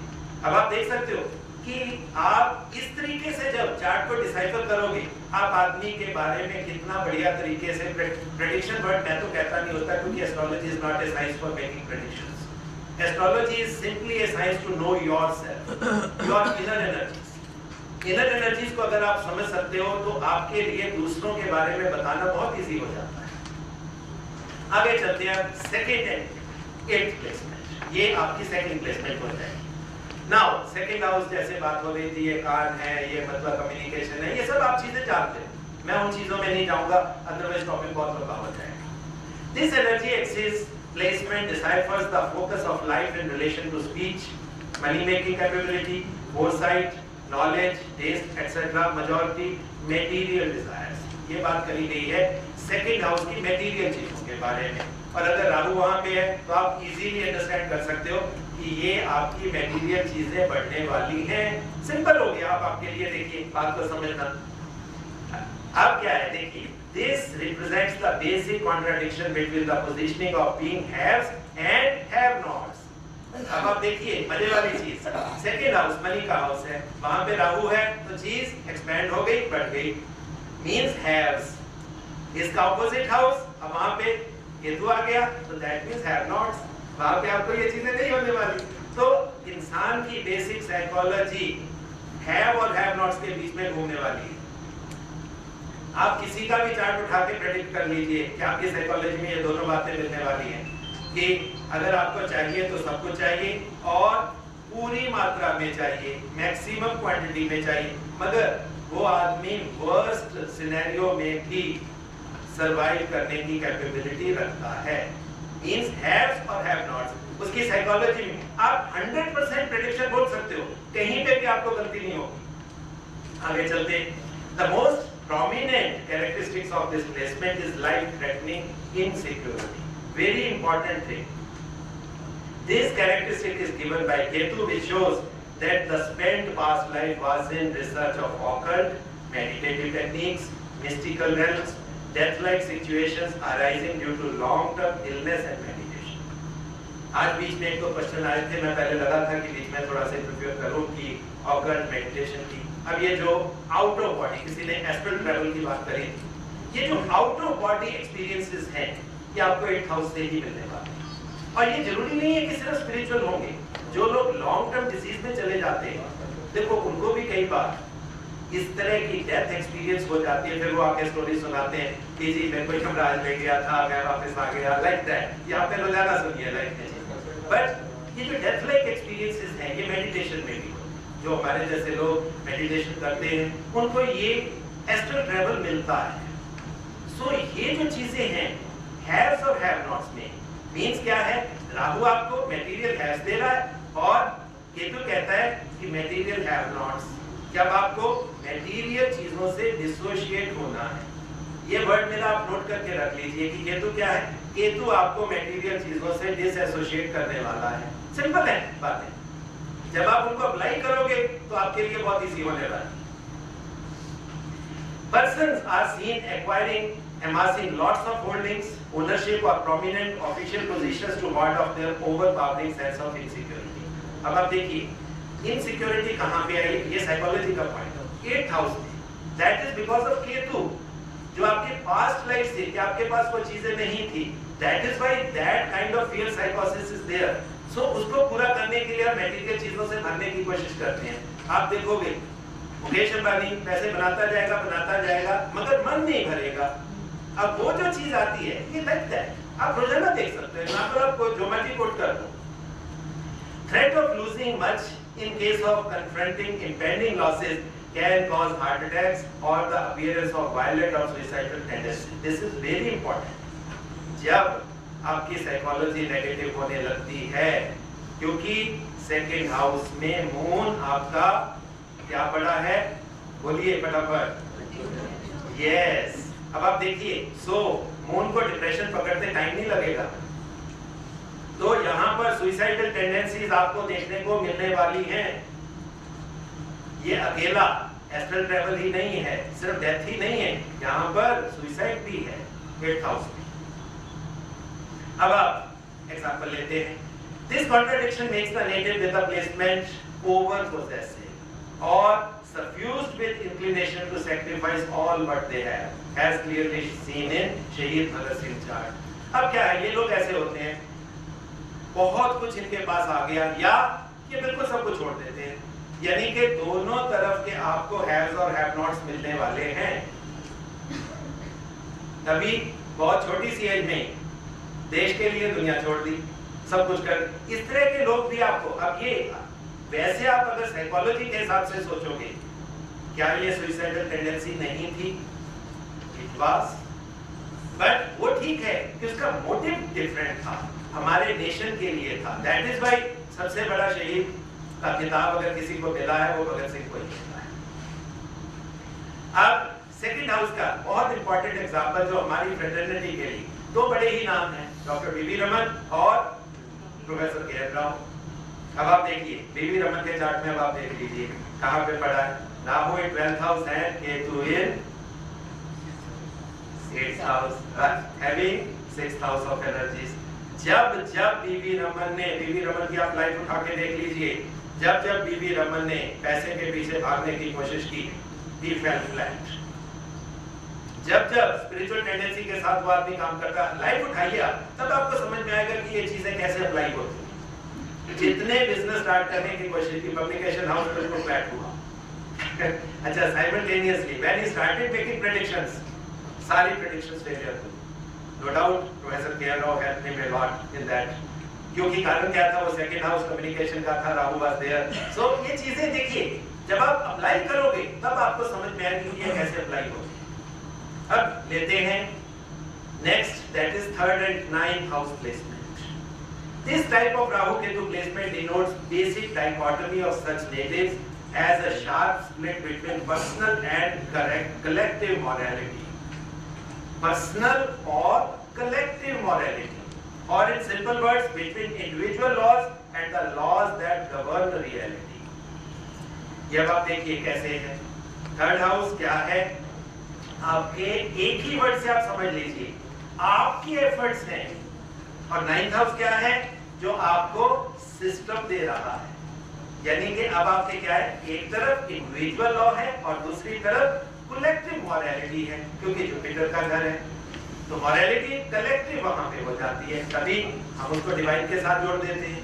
अब आप देख सकते हो कि आप इस तरीके से जब चार्ट को डिसाइफर करोगे, आप आदमी के बारे में कितना बढ़िया तरीके से प्रेडिक्शन, बट मैं तो कहता नहीं होता क्योंकि astrology is not a science for making predictions. Astrology is simply a science to know yourself, your inner energies. Inner energies को अगर आप समझ सकते हो तो आपके लिए दूसरों के बारे में बताना बहुत इजी हो जाता है. आगे चलते हैं. सेकंड एंड एट्थ प्लेसमेंट, ये आपकी सेकंड प्लेसमेंट हो जाएगी. नाउ सेकंड हाउस जैसे बात हो रही थी, ये कान है, ये मतलब कम्युनिकेशन है, ये सब आप चीजें जानते हैं, मैं उन चीजों में नहीं जाऊंगा, अदरवाइज टॉपिक बहुत लंबा हो जाएगा. This energy axis placement deciphers the focus of life in relation to speech, money making capability, foresight, knowledge, taste, etc. majority material desires. ये बात करी गई है सेकंड हाउस की मटेरियल चीजों के बारे में. और अगर राहु वहां पे है तो आप इजीली अंडरस्टैंड कर सकते हो कि ये आपकी मटेरियल चीजें बढ़ने वाली हैं. सिंपल हो गया. आप आपके लिए देखिए बात को समझना. अब क्या है देखिए, this represents the basic contradiction between the positioning of being haves and have nots. अब आप देखिए मजे वाली चीज, सेकंड हाउस मनी का हाउस है, वहां पे राहु है तो चीज एक्सपेंड हो गई, बढ़ गई, मींस हैव्स. इसका ऑपोजिट हाउस, अब वहां पे केतु आ गया तो दैट मींस हैव नॉट्स. वहां पे आपको ये चीजें नहीं होने वाली. तो इंसान की बेसिक साइकोलॉजी हैव और हैव नॉट्स के बीच में घूमने वाली है. आप किसी का भी चार्ट उठा के प्रेडिक्ट कर लीजिए कि आपकी साइकोलॉजी में ये दोनों बातें मिलने वाली हैं कि अगर आपको चाहिए तो सब कुछ चाहिए और पूरी मात्रा में चाहिए, मैक्सिमम क्वांटिटी में चाहिए, मगर वो आदमी वर्स्ट सिनेरियो में भी सरवाइव करने की कैपेबिलिटी रखता है. मींस हैव्स और हैव नॉट्स. उसकी साइकोलॉजी में आप 100% प्रेडिक्शन बोल सकते हो, कहीं पे भी आपको गलती नहीं होगी. आगे चलते. The most prominent characteristics of this placement is life-threatening insecurity. Very important thing. This characteristic is given by Ketu, which shows that the spent past life was in research of occult, meditative techniques, mystical realms, death-like situations arising due to long-term illness and meditation. आज बीच में एक तो question आए थे, मैं पहले लगा था कि बीच में थोड़ा सा इंटरव्यू करूं कि ऑकल्ट मेडिटेशन की. अब ये जो आउट ऑफ बॉडी, किसी ने एस्ट्रल ट्रैवल की बात करी, ये जो आउट ऑफ बॉडी एक्सपीरियंसेस हैं ये आपको 8th हाउस से ही मिलने वाले हैं. और ये जरूरी नहीं है कि सिर्फ स्पिरिचुअल होंगे. जो लोग लॉन्ग टर्म डिजीज में चले जाते हैं, देखो उनको भी कई बार इस तरह की डेथ एक्सपीरियंस हो जाती है, फिर वो आके स्टोरी सुनाते हैं कि जी मैं कोई यमराज ले गया था, मैं वापस आ गया, लाइक दैट. ये आपने रोजाना सुनी है लाइफ में. बट ये जो डेथ लाइक एक्सपीरियंसेस हैं ये मेडिटेशन में भी, जो हमारे जैसे लोग मेडिटेशन करते हैं उनको ये एस्ट्रल ट्रैवल मिलता है. सो ये जो चीजें हैं हैव्स और हैव नॉट्स में, मींस क्या है, राहु आपको मटेरियल हैव्स दे रहा है और केतु कहता है कि मटेरियल हैव नॉट्स. जब आपको मटेरियल चीजों से डिसोशिएट होना है, ये वर्ड मेरा आप नोट करके रख लीजिए कि केतु क्या है. केतु आपको मटेरियल चीजों से डिसएसोशिएट करने वाला है. सिंपल है बातें. जब आप उनको अप्लाई करोगे तो आपके लिए बहुत इजी होने वाला है. Persons are seen acquiring, amassing lots of holdings, ownership or prominent official positions to ward off their overpowering sense of insecurity. अब आप देखिए इनसिक्योरिटी कहाँ पे आई, ये साइकोलॉजी का पॉइंट है. 8th हाउस में. That is because of Ketu, जो आपके पास्ट लाइफ से कि आपके पास वो चीजें नहीं थी. That is why that kind of fear psychosis is there. So उसको पूरा करने के लिए आप मटेरियल चीजों से भरने की कोशिश करते हैं. आप देखोगे मुकेश अंबानी पैसे बनाता जाएगा मगर मन नहीं भरेगा। अब वो जो चीज आती है ये लाइक दैट, आप रोजाना देख सकते हैं, यहाँ पर आपको जो मर्जी कोट कर दो। Threat of losing much in case of confronting impending losses can cause heart attacks or the appearance of violent or suicidal tendencies. This is very important. जब आपकी साइकोलॉजी नेगेटिव होने लगती है, क्योंकि सेकंड हाउस में moon आपका क्या पड़ा है, बोलिए फटाफट। यस, अब आप देखिए, सो मून को डिप्रेशन पकड़ते टाइम नहीं लगेगा, तो यहाँ पर सुइसाइडल टेंडेंसीज आपको देखने को मिलने वाली हैं। ये अकेला एस्ट्रल ट्रैवल ही नहीं है, सिर्फ डेथ ही नहीं है, यहाँ पर सुइसाइड भी है 8th हाउस में। अब आप एग्जांपल लेते हैं। This contradiction makes the native with the placement over possessive और suffused with inclination to sacrifice all what they have, as clearly seen in शहीद भगत सिंह चार्ट। अब क्या है, ये लोग ऐसे होते हैं, बहुत कुछ इनके पास आ गया या ये बिल्कुल सब कुछ छोड़ देते हैं, यानी कि दोनों तरफ के आपको हैव्स और हैव नॉट्स मिलने वाले हैं। तभी बहुत छोटी सी एज में देश के लिए दुनिया छोड़ दी, सब कुछ कर, इस तरह के लोग भी आपको। अब ये वैसे आप अगर साइकोलॉजी के हिसाब से सोचोगे, क्या ये सुइसाइडल टेंडेंसी नहीं थी? इट वाज, बट वो ठीक है कि उसका मोटिव डिफरेंट था, हमारे नेशन के लिए था। दैट इज वाई सबसे बड़ा शहीद का खिताब अगर किसी को मिला है वो भगत सिंह को ही मिला है। अब सेकंड हाउस का बहुत इंपॉर्टेंट एग्जांपल जो हमारी फ्रेटर्निटी के लिए, दो बड़े ही नाम हैं, डॉक्टर बीवी रमन और प्रोफेसर के.एन. राव। अब आप देखिए बीवी रमन के चार्ट में, अब आप देख लीजिए कहां पे पड़ा है, राहु इन 12th हाउस है, केतु इन 6th house, having 6th house of energies. जब बीवी रमन की आप लाइफ उठा के देख लीजिए, जब बीवी रमन ने पैसे के पीछे भागने की कोशिश की, he fell flat। जब स्पिरिचुअल टेंडेंसी के साथ वो आदमी काम करता, लाइफ उठाइए आप, तब आपको समझ में आएगा कि ये चीजें कैसे अप्लाई होती हैं। जितने बिजनेस स्टार्ट करने की कोशिश की, पब्लिकेशन हाउस बिल्कुल फ्लैट हुआ। अच्छा, simultaneously when he started making predictions, सारी प्रेडिक्शंस फेलियर हुई। No doubt, Professor K.N. Rao helped him a lot in that, क्योंकि कारण क्या था, वो सेकंड हाउस कम्युनिकेशन का था, राहु वाज देयर। सो ये चीजें देखिए, जब आप अप्लाई करोगे तब आपको समझ में आएगी कि ये कैसे अप्लाई होती है। अब लेते हैं next, that is 3rd and 9th house placement. This type of Rahu Ketu placement denotes basic dichotomy of such natives as a sharp split between personal and collective morality. Personal or collective morality, or in simple words, between individual laws and the laws that govern the reality। ये अब आप देखिए कैसे है। 3rd house क्या है आपके, एक ही वर्ड से आप समझ लीजिए, आपकी एफर्ट्स हैं, और 9th हाउस क्या है, जो आपको सिस्टम दे रहा है, यानी कि अब आपके क्या है, एक तरफ इंडिविजुअल लॉ है और दूसरी तरफ कलेक्टिव मॉरलिटी है, क्योंकि जुपिटर का घर है, तो मॉरलिटी कलेक्टिव वहां पे हो जाती है, तभी हम उसको डिवाइन के साथ जोड़ देते हैं।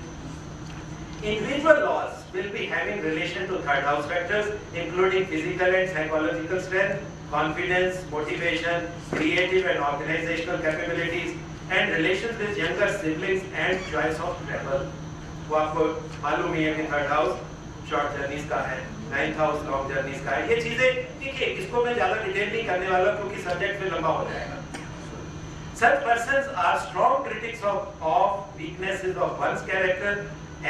Individual laws will be having relation to 3rd house factors including physical and psychological strength, confidence, motivation, creative and organisational capabilities and relations with younger siblings and choice of travel. वो आपको मालूम ही है कि 3rd हाउस शॉर्ट जर्नीज का है, 9th house long journeys का है। ये चीजें देखिए, इसको मैं ज्यादा डिटेल नहीं करने वाला क्योंकि सब्जेक्ट में लंबा हो जाएगा। Such persons are strong critics of weaknesses of one's character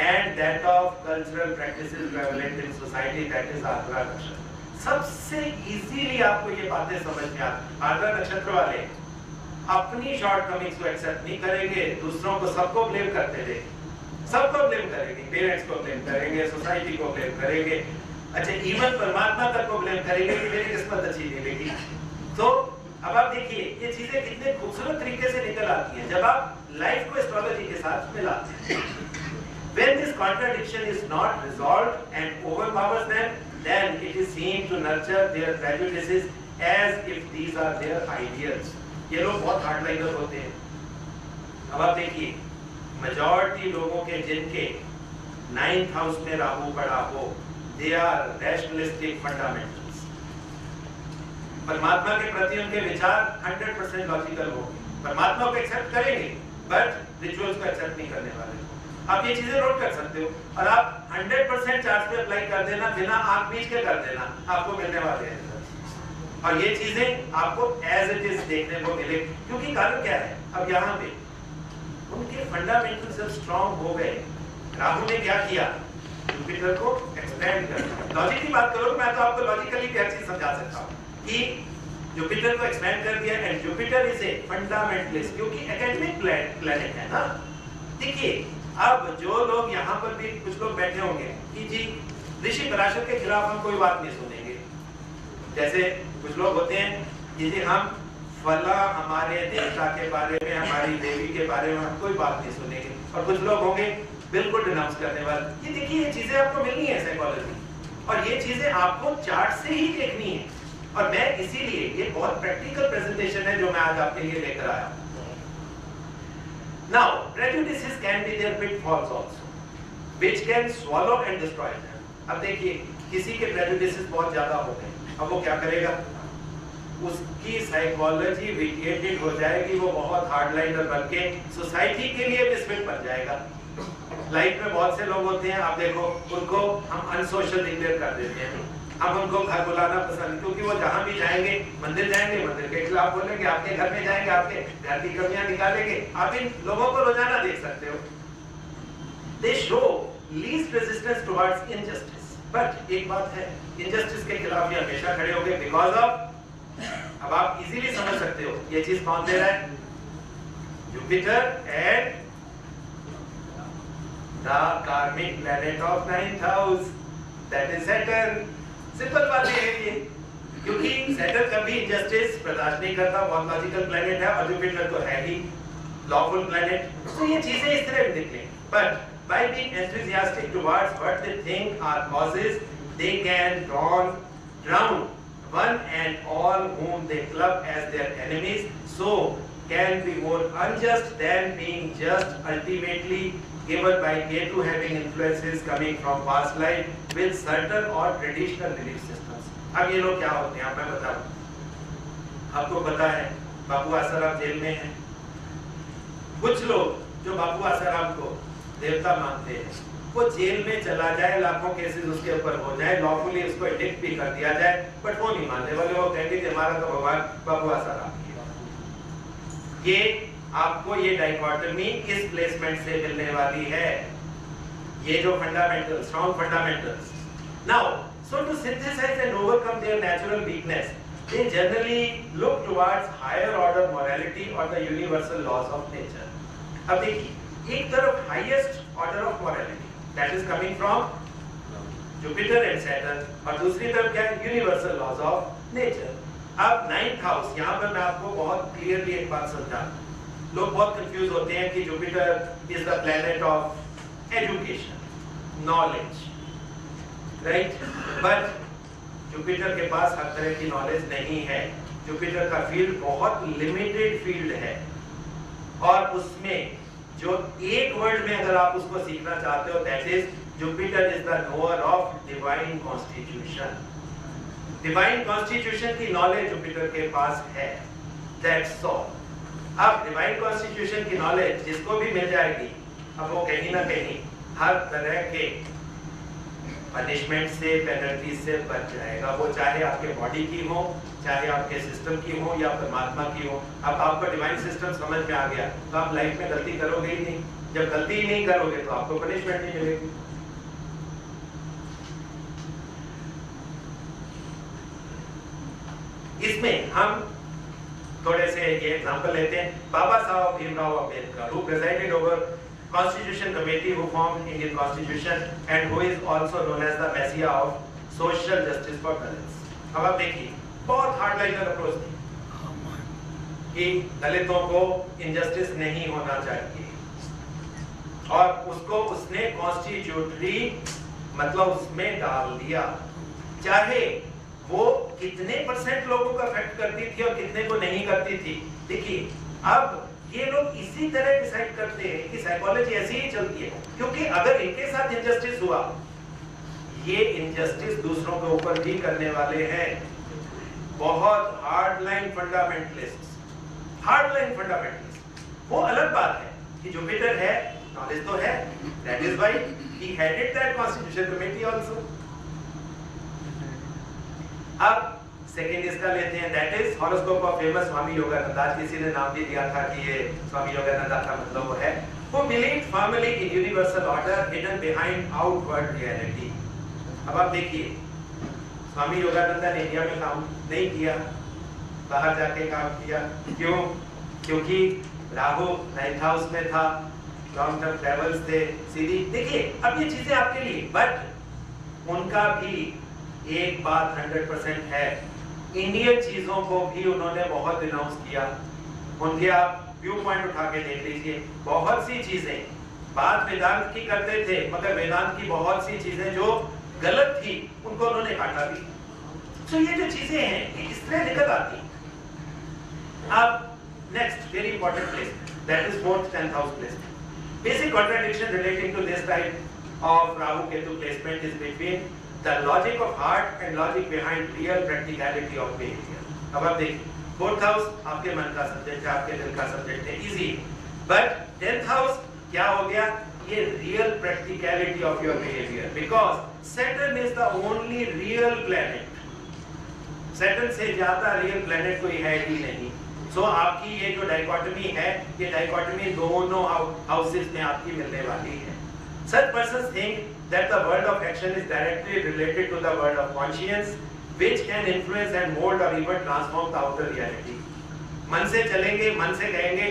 and that of cultural practices prevalent in society, that is Ardra नक्षत्र। सबसे इजीली आपको ये बातें समझ में आर्द्रा नक्षत्र वाले अपनी शॉर्टकमिंग्स को एक्सेप्ट नहीं करेंगे, दूसरों को सबको ब्लेम करते रहेंगे, सबको ब्लेम करेंगे, पेरेंट्स को ब्लेम करेंगे, सोसाइटी को ब्लेम करेंगे, अच्छा इवन परमात्मा तक को ब्लेम करेंगे कि मेरी किस्मत अच्छी नहीं लगी। तो अब आप देखिए ये चीजें कितने खूबसूरत तरीके से निकल आती हैं जब आप लाइफ को एस्ट्रोलॉजी के साथ मिलाते हैं। When this contradiction is not resolved and overpowers them, then it is seen to nurture their prejudices as if these are their ideals। ये लोग बहुत हार्डलाइनर होते हैं। अब आप देखिए मेजॉरिटी लोगों के जिनके 9th हाउस में राहु पड़ा हो दे आर रैशनलिस्टिक फंडामेंटल्स। परमात्मा के प्रति उनके विचार 100% लॉजिकल होंगे, परमात्मा को एक्सेप्ट करेंगे बट रिचुअल्स को एक्सेप्ट नहीं करने वाले। आप ये चीजें नोट कर सकते हो और आप 100% चार्ट पे अप्लाई कर देना, बिना आंख बीच के कर देना, आपको मिलने वाले हैं। और ये चीजें आपको एज इट इज देखने को मिले, क्योंकि कारण क्या है, अब यहाँ पे उनके फंडामेंटल्स सब स्ट्रांग हो गए। राहु ने क्या किया, जुपिटर को एक्सपेंड कर। लॉजिक की बात करो मैं तो आपको लॉजिकली क्या चीज समझा सकता हूँ कि जुपिटर को एक्सपेंड कर दिया and Jupiter is a fundamentalist, क्योंकि एकेडमिक प्लैनेट है ना। देखिए अब जो लोग यहाँ पर भी कुछ लोग बैठे होंगे कि जी ऋषि पराशर के खिलाफ हम कोई बात नहीं सुनेंगे, जैसे कुछ लोग होते हैं कि जी हम फला हमारे देवता के बारे में, हमारी देवी के बारे में हम कोई बात नहीं सुनेंगे, और कुछ लोग होंगे बिल्कुल डिनाउंस करने वाले। ये देखिए ये चीजें आपको मिलनी है साइकोलॉजी, और ये चीजें आपको चार्ट से ही देखनी है। और मैं इसीलिए ये बहुत प्रैक्टिकल प्रेजेंटेशन है जो मैं आज आपके लिए लेकर आया हूं। Now, prejudices can be their pitfalls also, which can swallow and destroy them. अब देखिए किसी के prejudices बहुत ज्यादा हो गए, अब वो क्या करेगा, उसकी साइकोलॉजी विकेटेड हो जाएगी, वो बहुत हार्डलाइनर बन के सोसाइटी के लिए मिसफिट बन जाएगा। लाइफ में बहुत से लोग होते हैं, आप देखो उनको हम अनसोशल डिक्लेयर कर देते हैं, हम उनको घर बुलाना पसंद, क्योंकि वो जहां भी जाएंगे, मंदिर जाएंगे मंदिर के खिलाफ बोलेंगे, आपके घर में जाएंगे आपके घर की कमियां निकालेंगे। आप इन लोगों को रोजाना देख सकते हो। दे show least resistance towards injustice, but एक बात है, इनजस्टिस के खिलाफ ये हमेशा खड़े होंगे बिकॉज ऑफ, अब आप इजीली समझ सकते हो ये चीज कौन दे रहा है, जुपिटर एंड द कार्मिक planet of 9th house, that is Saturn. Simple बात है ये, क्योंकि सैटर्न कभी इनजस्टिस बर्दाश्त नहीं करता, बहुत लॉजिकल प्लैनेट है, और जुपिटर तो है ही लॉफुल प्लैनेट। तो ये चीजें इस तरह निकले, but by being enthusiastic towards what they think are causes, they can drown one and all whom they club as their enemies, so can be more unjust than being just, ultimately given by Ketu having influences coming from past life with certain or traditional belief systems. अब ये लोग क्या होते हैं, मैं बताऊं, आपको पता है बाबू आसाराम जेल में है। कुछ लोग जो बाबू आसाराम को देवता मानते हैं, वो जेल में चला जाए, लाखों केसेस उसके ऊपर हो जाए, लॉफुली उसको एडिक्ट भी कर दिया जाए, बट वो नहीं मानने वाले, वो कहेंगे कि हमारा तो भगवान बाबू आसाराम है। ये आपको ये डाइकोटमी इस प्लेसमेंट से मिलने वाली है, ये जो fundamental strong fundamentals. Now so to synthesise and overcome their natural weakness, they generally look towards higher order morality or the universal laws of nature. अब देखिए एक तरफ highest order of morality that is coming from Jupiter and Saturn, और दूसरी तरफ क्या है, universal laws of nature. अब 9th हाउस, यहाँ पर मैं आपको बहुत क्लियरली एक बात समझा, लोग बहुत कंफ्यूज होते हैं कि Jupiter is the planet of education, knowledge, right, but Jupiter के पास हर तरह की नॉलेज नहीं है। जुपिटर का फील्ड बहुत लिमिटेड फील्ड है, और उसमें जो एक वर्ड में अगर आप उसको सीखना चाहते हो, that is Jupiter is the knower of divine constitution. Divine constitution की नॉलेज जुपिटर के पास है, दैट्स ऑल। अब डिवाइन कॉन्स्टिट्यूशन की नॉलेज जिसको भी मिल जाएगी, अब वो कहीं ना कहीं हर तरह के पनिशमेंट से, पेनल्टी से बच जाएगा, वो चाहे आपके बॉडी की हो, चाहे आपके सिस्टम की हो, या परमात्मा की हो। अब आपको डिवाइन सिस्टम समझ में आ गया तो आप लाइफ में गलती करोगे ही नहीं, जब गलती ही नहीं करोगे तो आपको पनिशमेंट नहीं मिलेगी। इसमें हम थोड़े से ये एग्जांपल लेते हैं। बाबा Saheb Bhimrao Ambedkar, who presided over Constitution Committee, who formed Indian Constitution and who is also known as the Messiah of Social Justice for Dalits. अब आप देखिए बहुत हार्डलाइनर अप्रोच थी कि दलितों को इनजस्टिस नहीं होना चाहिए, और उसको उसने कॉन्स्टिट्यूटरी मतलब उसमें डाल दिया, चाहे वो कितने % लोगों को अफेक्ट करती थी और कितने को नहीं करती थी। देखिए अब ये लोग इसी तरह डिसाइड करते हैं कि साइकोलॉजी ऐसी ही चलती है, क्योंकि अगर इनके साथ इनजस्टिस हुआ, ये इनजस्टिस दूसरों के ऊपर भी करने वाले हैं। बहुत हार्डलाइन फंडामेंटलिस्ट, हार्डलाइन फंडामेंटलिस्ट। वो अलग बात है कि जुपिटर है, नॉलेज तो है, that is why he headed that constitution committee also. अब सेकेंड इसका लेते हैं, that is horoscope of famous Swami Yogananda. आज किसी ने नाम भी दिया था कि ये स्वामी योगानंद का मतलब वो है, who believed firmly in universal order hidden behind outward reality। अब आप देखिए, स्वामी योगानंद ने इंडिया में काम नहीं किया, बाहर जाके काम किया। क्यों? क्योंकि राहु 9th हाउस में था, लॉन्ग टर्म ट्रेवल्स थे, सीधी। देखिए अब ये चीजें आपके लिए, बट उनका भी एक बात 100% है, इंडियन चीजों को भी उन्होंने बहुत डिनाउंस किया। उनके आप व्यू पॉइंट उठा के देख लीजिए, बहुत सी चीजें बात वेदांत की करते थे, मगर वेदांत की बहुत सी चीजें जो गलत थी उनको उन्होंने काटा भी। तो ये जो चीजें हैं ये इस तरह निकल आती। अब next very important place, that is 4th 10th house place. Basic contradiction relating to this type of Rahu Ketu placement is between the logic of heart and logic behind real practicality of behaviour. अब आप देखिए, 4th house आपके मन का subject है, आपके दिल का सब्जेक्ट है, इजी। बट 10th हाउस क्या हो गया? ये real practicality of your behaviour, because Saturn is the only real planet. Saturn से ज्यादा रियल प्लैनेट कोई है ही नहीं। सो आपकी ये जो डाइकोटमी है, ये डाइकोटमी दोनों हाउसेस में आपकी मिलने वाली है। Such persons think that the world of action is directly related to the world of conscience, which can influence and mold or even transform the outer reality। मन से चलेंगे, मन से कहेंगे,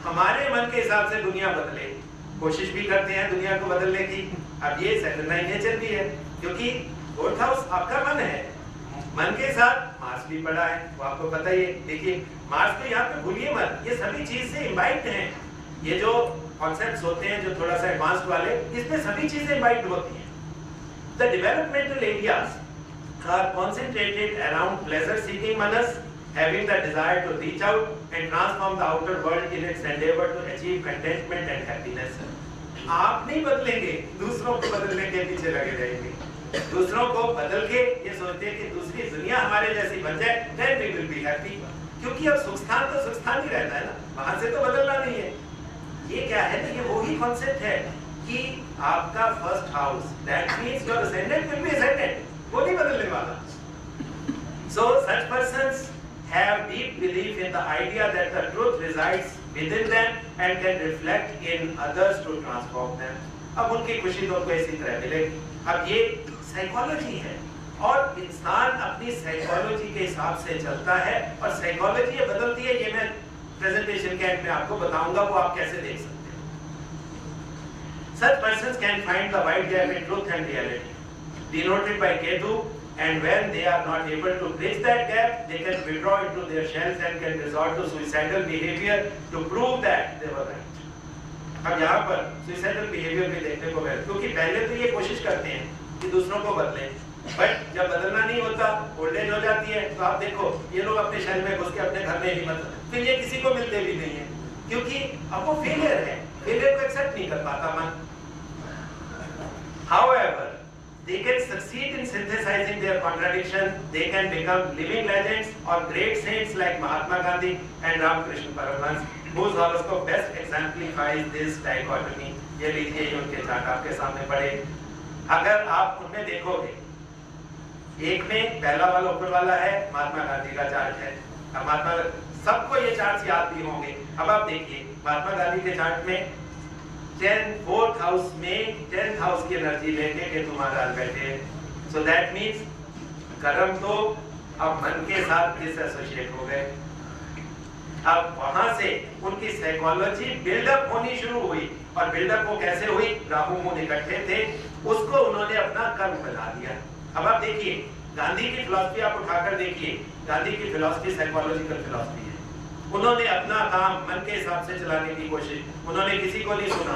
हमारे मन के हिसाब से दुनिया बदले, कोशिश भी करते हैं दुनिया को बदलने की। अब ये सैटर्नाइन नेचर भी है, क्योंकि 4th हाउस आपका मन है, मन के साथ मार्स भी पड़ा है, वो आपको पता ही है। देखिए मार्स को यहाँ पे भूलिए मत, ये सभी चीज से इम्बाइब्ड हैं। ये जो कॉन्सेप्ट्स होते हैं जो थोड़ा सा एडवांस्ड वाले, इसमें सभी चीजें इम्बाइब्ड होती हैं। The developmental areas are concentrated around pleasure seeking manas, having the desire to reach out and transform the outer world in its endeavor to achieve contentment and happiness। आप नहीं बदलेंगे, दूसरों को बदलने के पीछे लगे रहेंगे। दूसरों को बदल के ये सोचते हैं कि दूसरी दुनिया हमारे जैसी बन जाए, then we will be happy। क्योंकि अब सुख स्थान तो सुख स्थान ही रहना है ना, वहां से तो बदलना नहीं है। ये क्या है ना, ये वही कॉन्सेप्ट है कि आपका first house, that means your ascendant will be ascendant, वो नहीं बदलने वाला। So such persons have deep belief in the idea that the truth resides within them and can reflect in others to transform them। अब उनकी खुशी तो उनको इसी तरह मिलेगी। अब ये साइकोलॉजी है और इंसान अपनी साइकोलॉजी के हिसाब से चलता है, और साइकोलॉजी ये बदलती है, ये मैं प्रेजेंटेशन के एंड में आपको बताऊंगा, वो आप कैसे देख सकते हैं। Such persons can find the wide gap in truth and reality, denoted by Ketu, and when they are not able to bridge that gap, they can withdraw into their shells and can resort to suicidal behavior to prove that they were right। अब यहाँ पर suicidal behavior भी देखने को मिलता है, क्योंकि पहले तो ये कोशिश करते हैं कि दूसरों को बदलें, बट जब बदलना नहीं होता, ओल्ड एज हो जाती है, तो आप देखो ये लोग अपने शहर में घुस के अपने घर में ही मतलब, फिर ये किसी को मिलते भी नहीं है, क्योंकि अब वो फेलियर है, फेलियर को एक्सेप्ट नहीं कर पाता मन। However, they can succeed in synthesizing their contradiction, they can become living legends or great saints like Mahatma Gandhi and Ramakrishna Paramhans, whose horoscope best exemplifies this dichotomy। ये लीजिए, ये उनके चार्ट आपके सामने पड़े। अगर आप उनमें देखोगे, एक में पहला वाला ऊपर वाला है महात्मा गांधी का चार्ट है। अब महात्मा, सबको ये चार्ट याद भी होंगे। अब आप देखिए महात्मा गांधी के चार्ट में 4th हाउस में 10th हाउस की एनर्जी लेके के तुम्हारा बैठे, सो दैट मींस कर्म तो अब मन के साथ डिसएसोसिएट हो गए। अब वहां से उनकी साइकोलॉजी बिल्डअप होनी शुरू हुई, और बिल्डअप वो कैसे हुई? राहु मून इकट्ठे थे, उसको उन्होंने अपना कर्म बना दिया। अब आप देखिए गांधी की फिलॉसफी आप उठाकर देखिए, गांधी की फिलॉसफी साइकोलॉजिकल फिलॉसफी है। उन्होंने अपना काम मन के हिसाब से चलाने की कोशिश, उन्होंने किसी को नहीं सुना।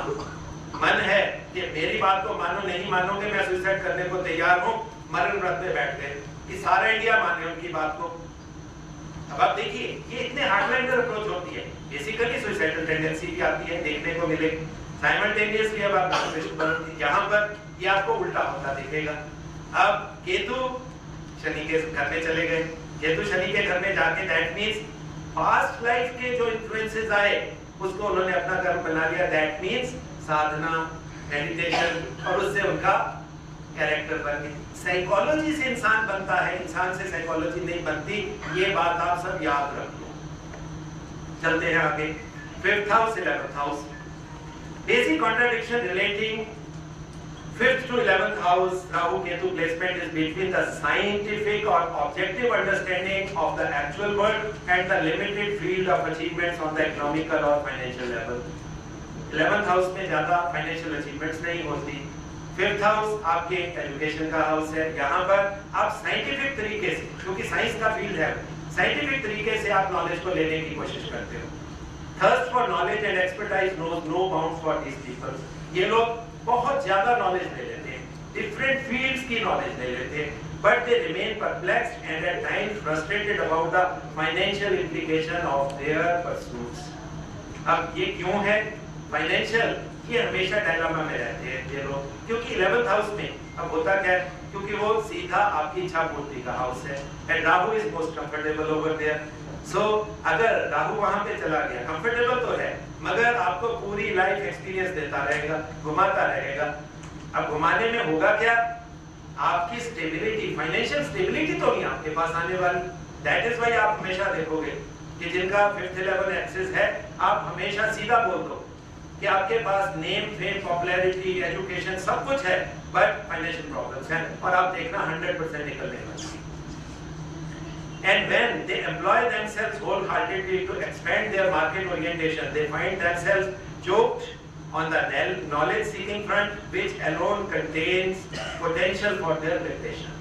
मन है कि मेरी बात को मानो, नहीं मानोगे मैं सुसाइड करने को तैयार हूँ, मरण व्रत में बैठ गए कि सारा इंडिया माने उनकी बात को। अब आप देखिए ये इतने हार्डलाइनर अप्रोच होती है, बेसिकली सुसाइडल टेंडेंसी भी आती है, देखने को मिलेगी। साइमल्टेनियसली अब आप यहाँ पर ये आपको उल्टा होता दिखेगा। अब केतु शनि के घर में चले गए, केतु शनि के घर में जाके दैट मींस पास्ट लाइफ के जो इन्फ्लुएंसेस आए उसको उन्होंने अपना कर्म बना लिया, दैट मींस साधना, मेडिटेशन, और उससे उनका कैरेक्टर बन गया। साइकोलॉजी से इंसान बनता है, इंसान से साइकोलॉजी नहीं बनती, ये बात आप सब याद रख लो। चलते हैं आगे। 5th house 11th house, basic contradiction relating 5th to 11th house Rahu Ketu placement is between the scientific or objective understanding of the actual world and the limited field of achievements on the economical or financial level. 11th house में ज्यादा financial achievements नहीं होती। 5th house आपके education का house है, यहाँ पर आप साइंटिफिक तरीके से, क्योंकि साइंस का फील्ड है, साइंटिफिक तरीके से आप नॉलेज को लेने की कोशिश करते हो। Thirst for knowledge and expertise knows no bounds for these people. ये लोग बहुत ज्यादा नॉलेज ले लेते हैं, डिफरेंट फील्ड्स की नॉलेज ले लेते हैं, but they remain perplexed and at times frustrated about the financial implication of their pursuits. अब ये क्यों है फाइनेंशियल? ये हमेशा डायलेमा में रहते हैं ये लोग, क्योंकि 11th हाउस में अब होता क्या है, क्योंकि वो सीधा आपकी इच्छा पूर्ति का हाउस है and Rahu is most comfortable over there. So अगर राहु वहां पे चला गया, कंफर्टेबल तो है मगर आपको पूरी लाइफ एक्सपीरियंस देता रहेगा, घुमाता रहेगा। अब घुमाने में होगा क्या, आपकी स्टेबिलिटी, फाइनेंशियल स्टेबिलिटी तो नहीं आपके पास आने वाली। दैट इज व्हाई आप हमेशा देखोगे कि जिनका 5th लेवल एक्सेस है, आप हमेशा सीधा बोल दो कि आपके पास नेम, फेम, पॉपुलैरिटी, एजुकेशन सब कुछ है, बट फाइनेंशियल प्रॉब्लम्स हैं, और आप देखना 100% निकलने वाली। And when they employ themselves wholeheartedly to expand their market orientation, they find themselves choked on the knowledge-seeking front, which alone contains potential for their limitation.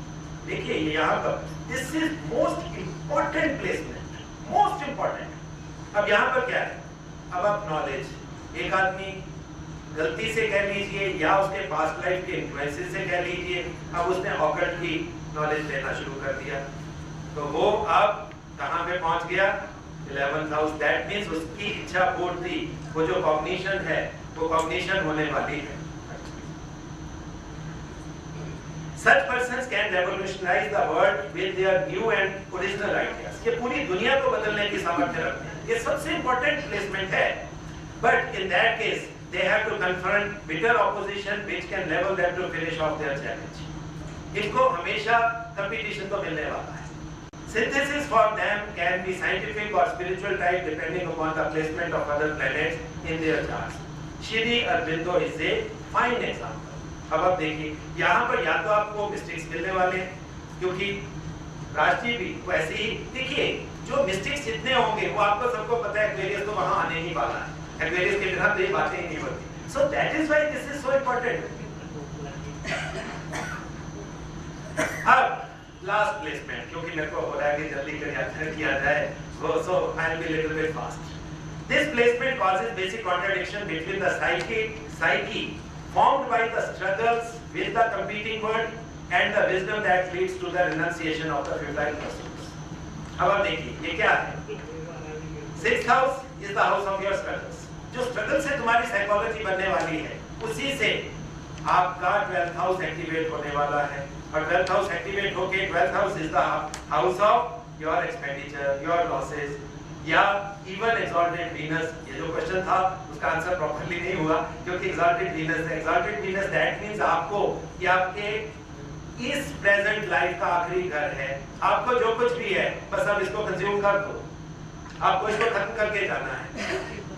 देखिए यहाँ पर this is most important placement, most important. अब यहाँ पर क्या है, अब आप knowledge, एक आदमी गलती से कह लीजिए या उसके पास्ट लाइफ के इन्फ्लुएंसेस से कह लीजिए, अब उसने ऑकल्ट की नॉलेज लेना शुरू कर दिया, तो वो अब कहां पे पहुंच गया, 11th हाउस। दैट मींस उसकी इच्छा पूर्ति, वो जो कॉग्निशन है वो कॉग्निशन होने वाली है। Such persons can revolutionize the world with their new and original ideas. ये पूरी दुनिया को बदलने की सामर्थ्य रखते हैं, ये सबसे इंपॉर्टेंट प्लेसमेंट है। But in that case, they have to confront bitter opposition which can level them to finish off their challenge. इनको हमेशा कंपटीशन तो मिलने वाला है। Synthesis for them can be scientific or spiritual type depending upon the placement of other planets in their charts. Shri Aurobindo is a fine example. अब आप देखिए यहाँ पर या तो आपको मिस्टेक्स मिलने वाले हैं, क्योंकि राशि भी वैसे ही, देखिए जो मिस्टेक्स जितने होंगे वो आपको सबको पता है, एक्वेरियस तो वहाँ आने ही वाला है, एक्वेरियस के बिना तो ये बातें ही नहीं होती। So that is why this is so important. अब लास्ट प्लेसमेंट, क्योंकि मेरे को हो रहा है कि जल्दी किया जाए, so I will be little bit fast. This placement causes basic contradiction between the psyche formed by the struggles with the competing world and the wisdom that leads to the renunciation of the futile pursuits. अब आप देखिए ये क्या है, 6th house is the house of your struggles. जो struggle से तुम्हारी psychology बनने वाली है, उसी से आपका 12th हाउस एक्टिवेट होने वाला है, और 12th हाउस एक्टिवेट होके 12th house is the house of your expenditure, your losses, या इवन एक्सॉल्टेड वीनस। ये जो क्वेश्चन था उसका आंसर प्रॉपर्ली नहीं हुआ, क्योंकि एक्सॉल्टेड वीनस है। एक्सॉल्टेड वीनस दैट मींस आपको कि आपके इस प्रेजेंट लाइफ का आखिरी घर है, आपको जो कुछ भी है बस अब इसको कंज्यूम कर दो, आपको इसको खत्म करके जाना है।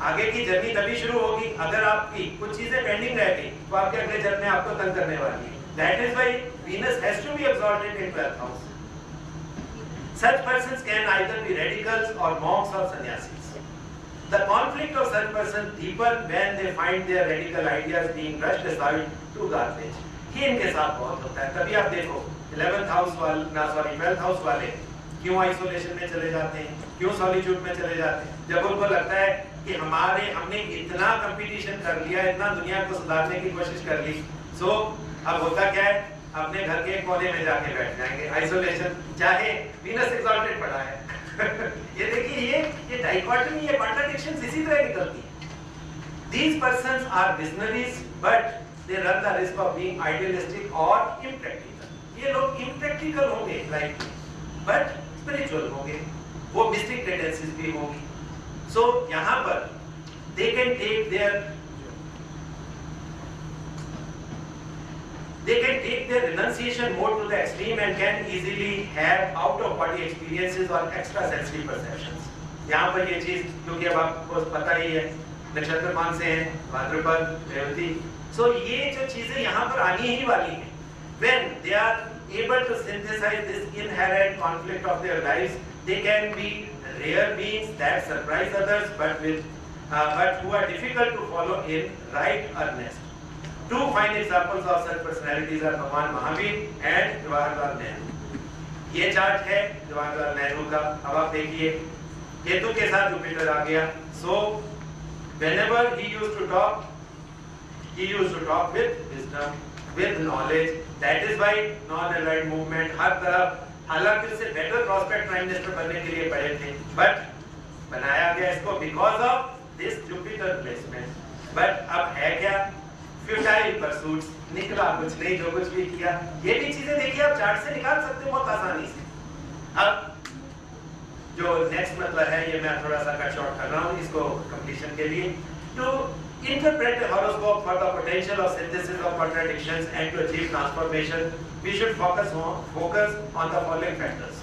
आगे की जर्नी तभी शुरू होगी अगर आपकी कुछ चीजें पेंडिंग रह गई, तो आपके अगले जन्म में आपको तंग करने वाली है। That is why Venus has to be exalted in 12th house. Such persons can either be radicals or monks or sannyasis. The conflict of such persons deepen when they find their radical ideas being brushed aside to garbage. ये इनके साथ बहुत होता है। तभी आप देखो 11th house वाले, 12th हाउस वाले क्यों आइसोलेशन में चले जाते हैं, क्यों सॉलिट्यूड में चले जाते हैं, जब उनको लगता है कि हमने इतना कंपटीशन कर लिया, इतना दुनिया को सुधारने की कोशिश कर ली, सो अब होता क्या है, अपने घर के कोने में जाके बैठ जाएंगे, आइसोलेशन, चाहे वीनस एक्सॉल्टेड पड़ा है। ये देखिए ये डाइकोटमी, ये कॉन्ट्रडिक्शंस इसी तरह निकलती है। These persons are visionaries, but they run the risk of being idealistic or impractical. ये लोग इम्प्रैक्टिकल होंगे लाइफ में, बट स्पिरिचुअल होंगे, वो मिस्टिक टेंडेंसीज भी होंगी। सो यहाँ पर they can take their renunciation mode to the extreme and can easily have out of body experiences or extra sensory perceptions। यहाँ पर ये चीज, क्योंकि अब आपको पता ही है नक्षत्र कौन से हैं, भाद्रपद, रेवती, सो ये जो चीजें यहाँ पर आनी ही वाली हैं। When they are able to synthesize this inherent conflict of their lives, they can be rare beings that surprise others, but who are difficult to follow in right earnest। Two fine examples of such personalities are भगवान Mahavir and Jawaharlal Nehru. ये chart है जवाहरलाल नेहरू का। अब आप देखिए केतु के साथ Jupiter आ गया। So whenever he used to talk with wisdom, with knowledge। That is why non-aligned movement हर तरफ, हालांकि उससे बेटर प्रॉस्पेक्ट प्राइम मिनिस्टर बनने के लिए पड़े थे, बट बनाया गया इसको because of this Jupiter placement. But अब है क्या, फ्यूटाइल परसूट्स, निकला कुछ नहीं, जो कुछ भी किया। ये भी चीजें देखिए आप चार्ट से निकाल सकते हो बहुत आसानी से। अब जो नेक्स्ट मतलब है, ये मैं थोड़ा सा कट शॉर्ट कर रहा हूँ इसको कंप्लीशन के लिए। To interpret the horoscope for the potential of synthesis of contradictions and to achieve transformation, we should focus on the following factors.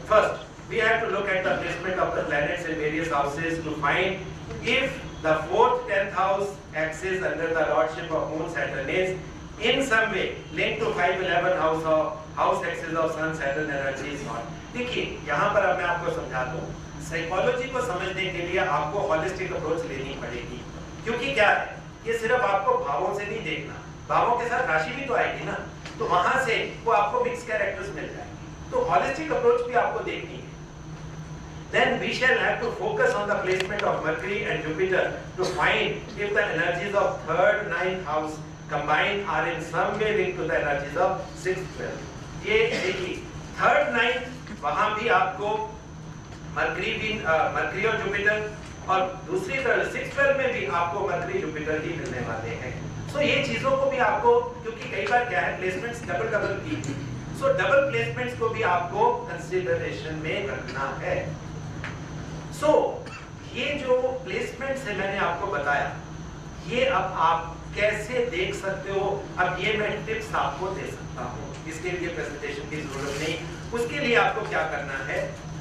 First, we have to look at the placement of the planets in various houses to find if the 4th 10th house axis under the lordship of Moon Saturn is in some way linked to 5-11 house axis of Sun Saturn energies or। देखिए यहाँ पर अब मैं आपको समझा दूं, psychology को समझने के लिए आपको होलिस्टिक अप्रोच लेनी पड़ेगी। क्योंकि क्या है, ये सिर्फ आपको भावों से नहीं देखना, भावों के साथ राशि भी तो आएगी ना, तो वहां से वो आपको मिक्स कैरेक्टर्स मिल जाएंगे। तो होलिस्टिक अप्रोच भी आपको देखनी है। Then we shall have to focus on the placement of Mercury and Jupiter to find if the energies of 3rd 9th house combined are in some way linked to the energies of 6th 12th। ये देखिए 3rd 9th वहां भी आपको mercury और Jupiter, और दूसरी तरफ 6th 12th में भी आपको मरकरी जुपिटर ही मिलने वाले हैं। सो ये चीजों को भी आपको, क्योंकि कई बार क्या है प्लेसमेंट्स डबल की, सो डबल प्लेसमेंट्स को भी आपको कंसीडरेशन में रखना है। सो ये जो प्लेसमेंट्स है मैंने आपको बताया, ये अब आप कैसे देख सकते हो, अब ये मैं टिप्स आपको दे सकता हूँ, इसके लिए प्रेजेंटेशन की जरूरत नहीं। उसके लिए आपको क्या करना है,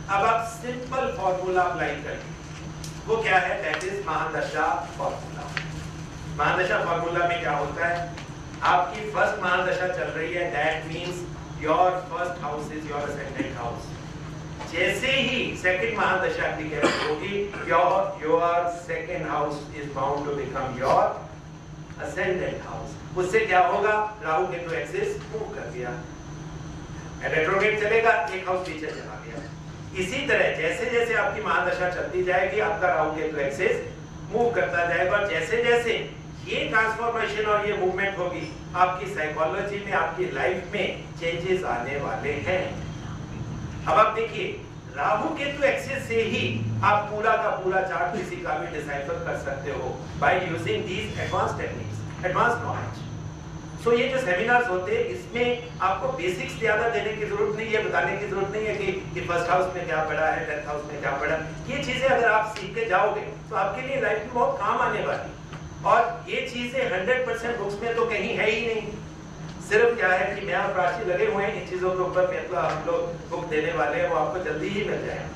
अब आप सिंपल फॉर्मूला अप्लाई करिए। वो क्या है, दैट इज महादशा फॉर्मूला। महादशा फॉर्मूला में क्या होता है, आपकी फर्स्ट महादशा चल रही है, that means your first house is your ascendant house. जैसे ही सेकंड महादशा क्लियर होगी, your second house is bound to become your ascendant house. उससे क्या होगा, राहु केतु एक्सिस मूव कर दिया, रेट्रोग्रेड चलेगा, एक हाउस पीछे चला गया। इसी तरह जैसे जैसे आपकी महादशा चलती जाएगी, आपका राहु केतु एक्सिस मूव करता जाएगा, और जैसे जैसे ये ट्रांसफॉर्मेशन और ये मूवमेंट होगी, आपकी साइकोलॉजी में, आपकी लाइफ में चेंजेस आने वाले हैं। अब आप देखिए राहु केतु एक्सिस से ही आप पूरा का पूरा चार्ट किसी का भी डिसाइफर कर सकते हो by using these advance techniques, advance knowledge. So ये जो सेमिनार्स होते हैं, इसमें आपको बेसिक्स ज्यादा देने की जरूरत नहीं है, बताने की जरूरत नहीं है कि फर्स्ट हाउस में क्या पढ़ा है, 10th हाउस में क्या पढ़ा। ये चीजें अगर आप सीख के जाओगे तो आपके लिए लाइफ में बहुत काम आने वाली। और ये चीजें 100% बुक्स में तो कहीं है ही नहीं। सिर्फ क्या है कि मैं और प्राची लगे हुए हैं इन चीजों के ऊपर, हम लोग बुक देने वाले हैं, वो आपको जल्दी ही मिल जाएगा।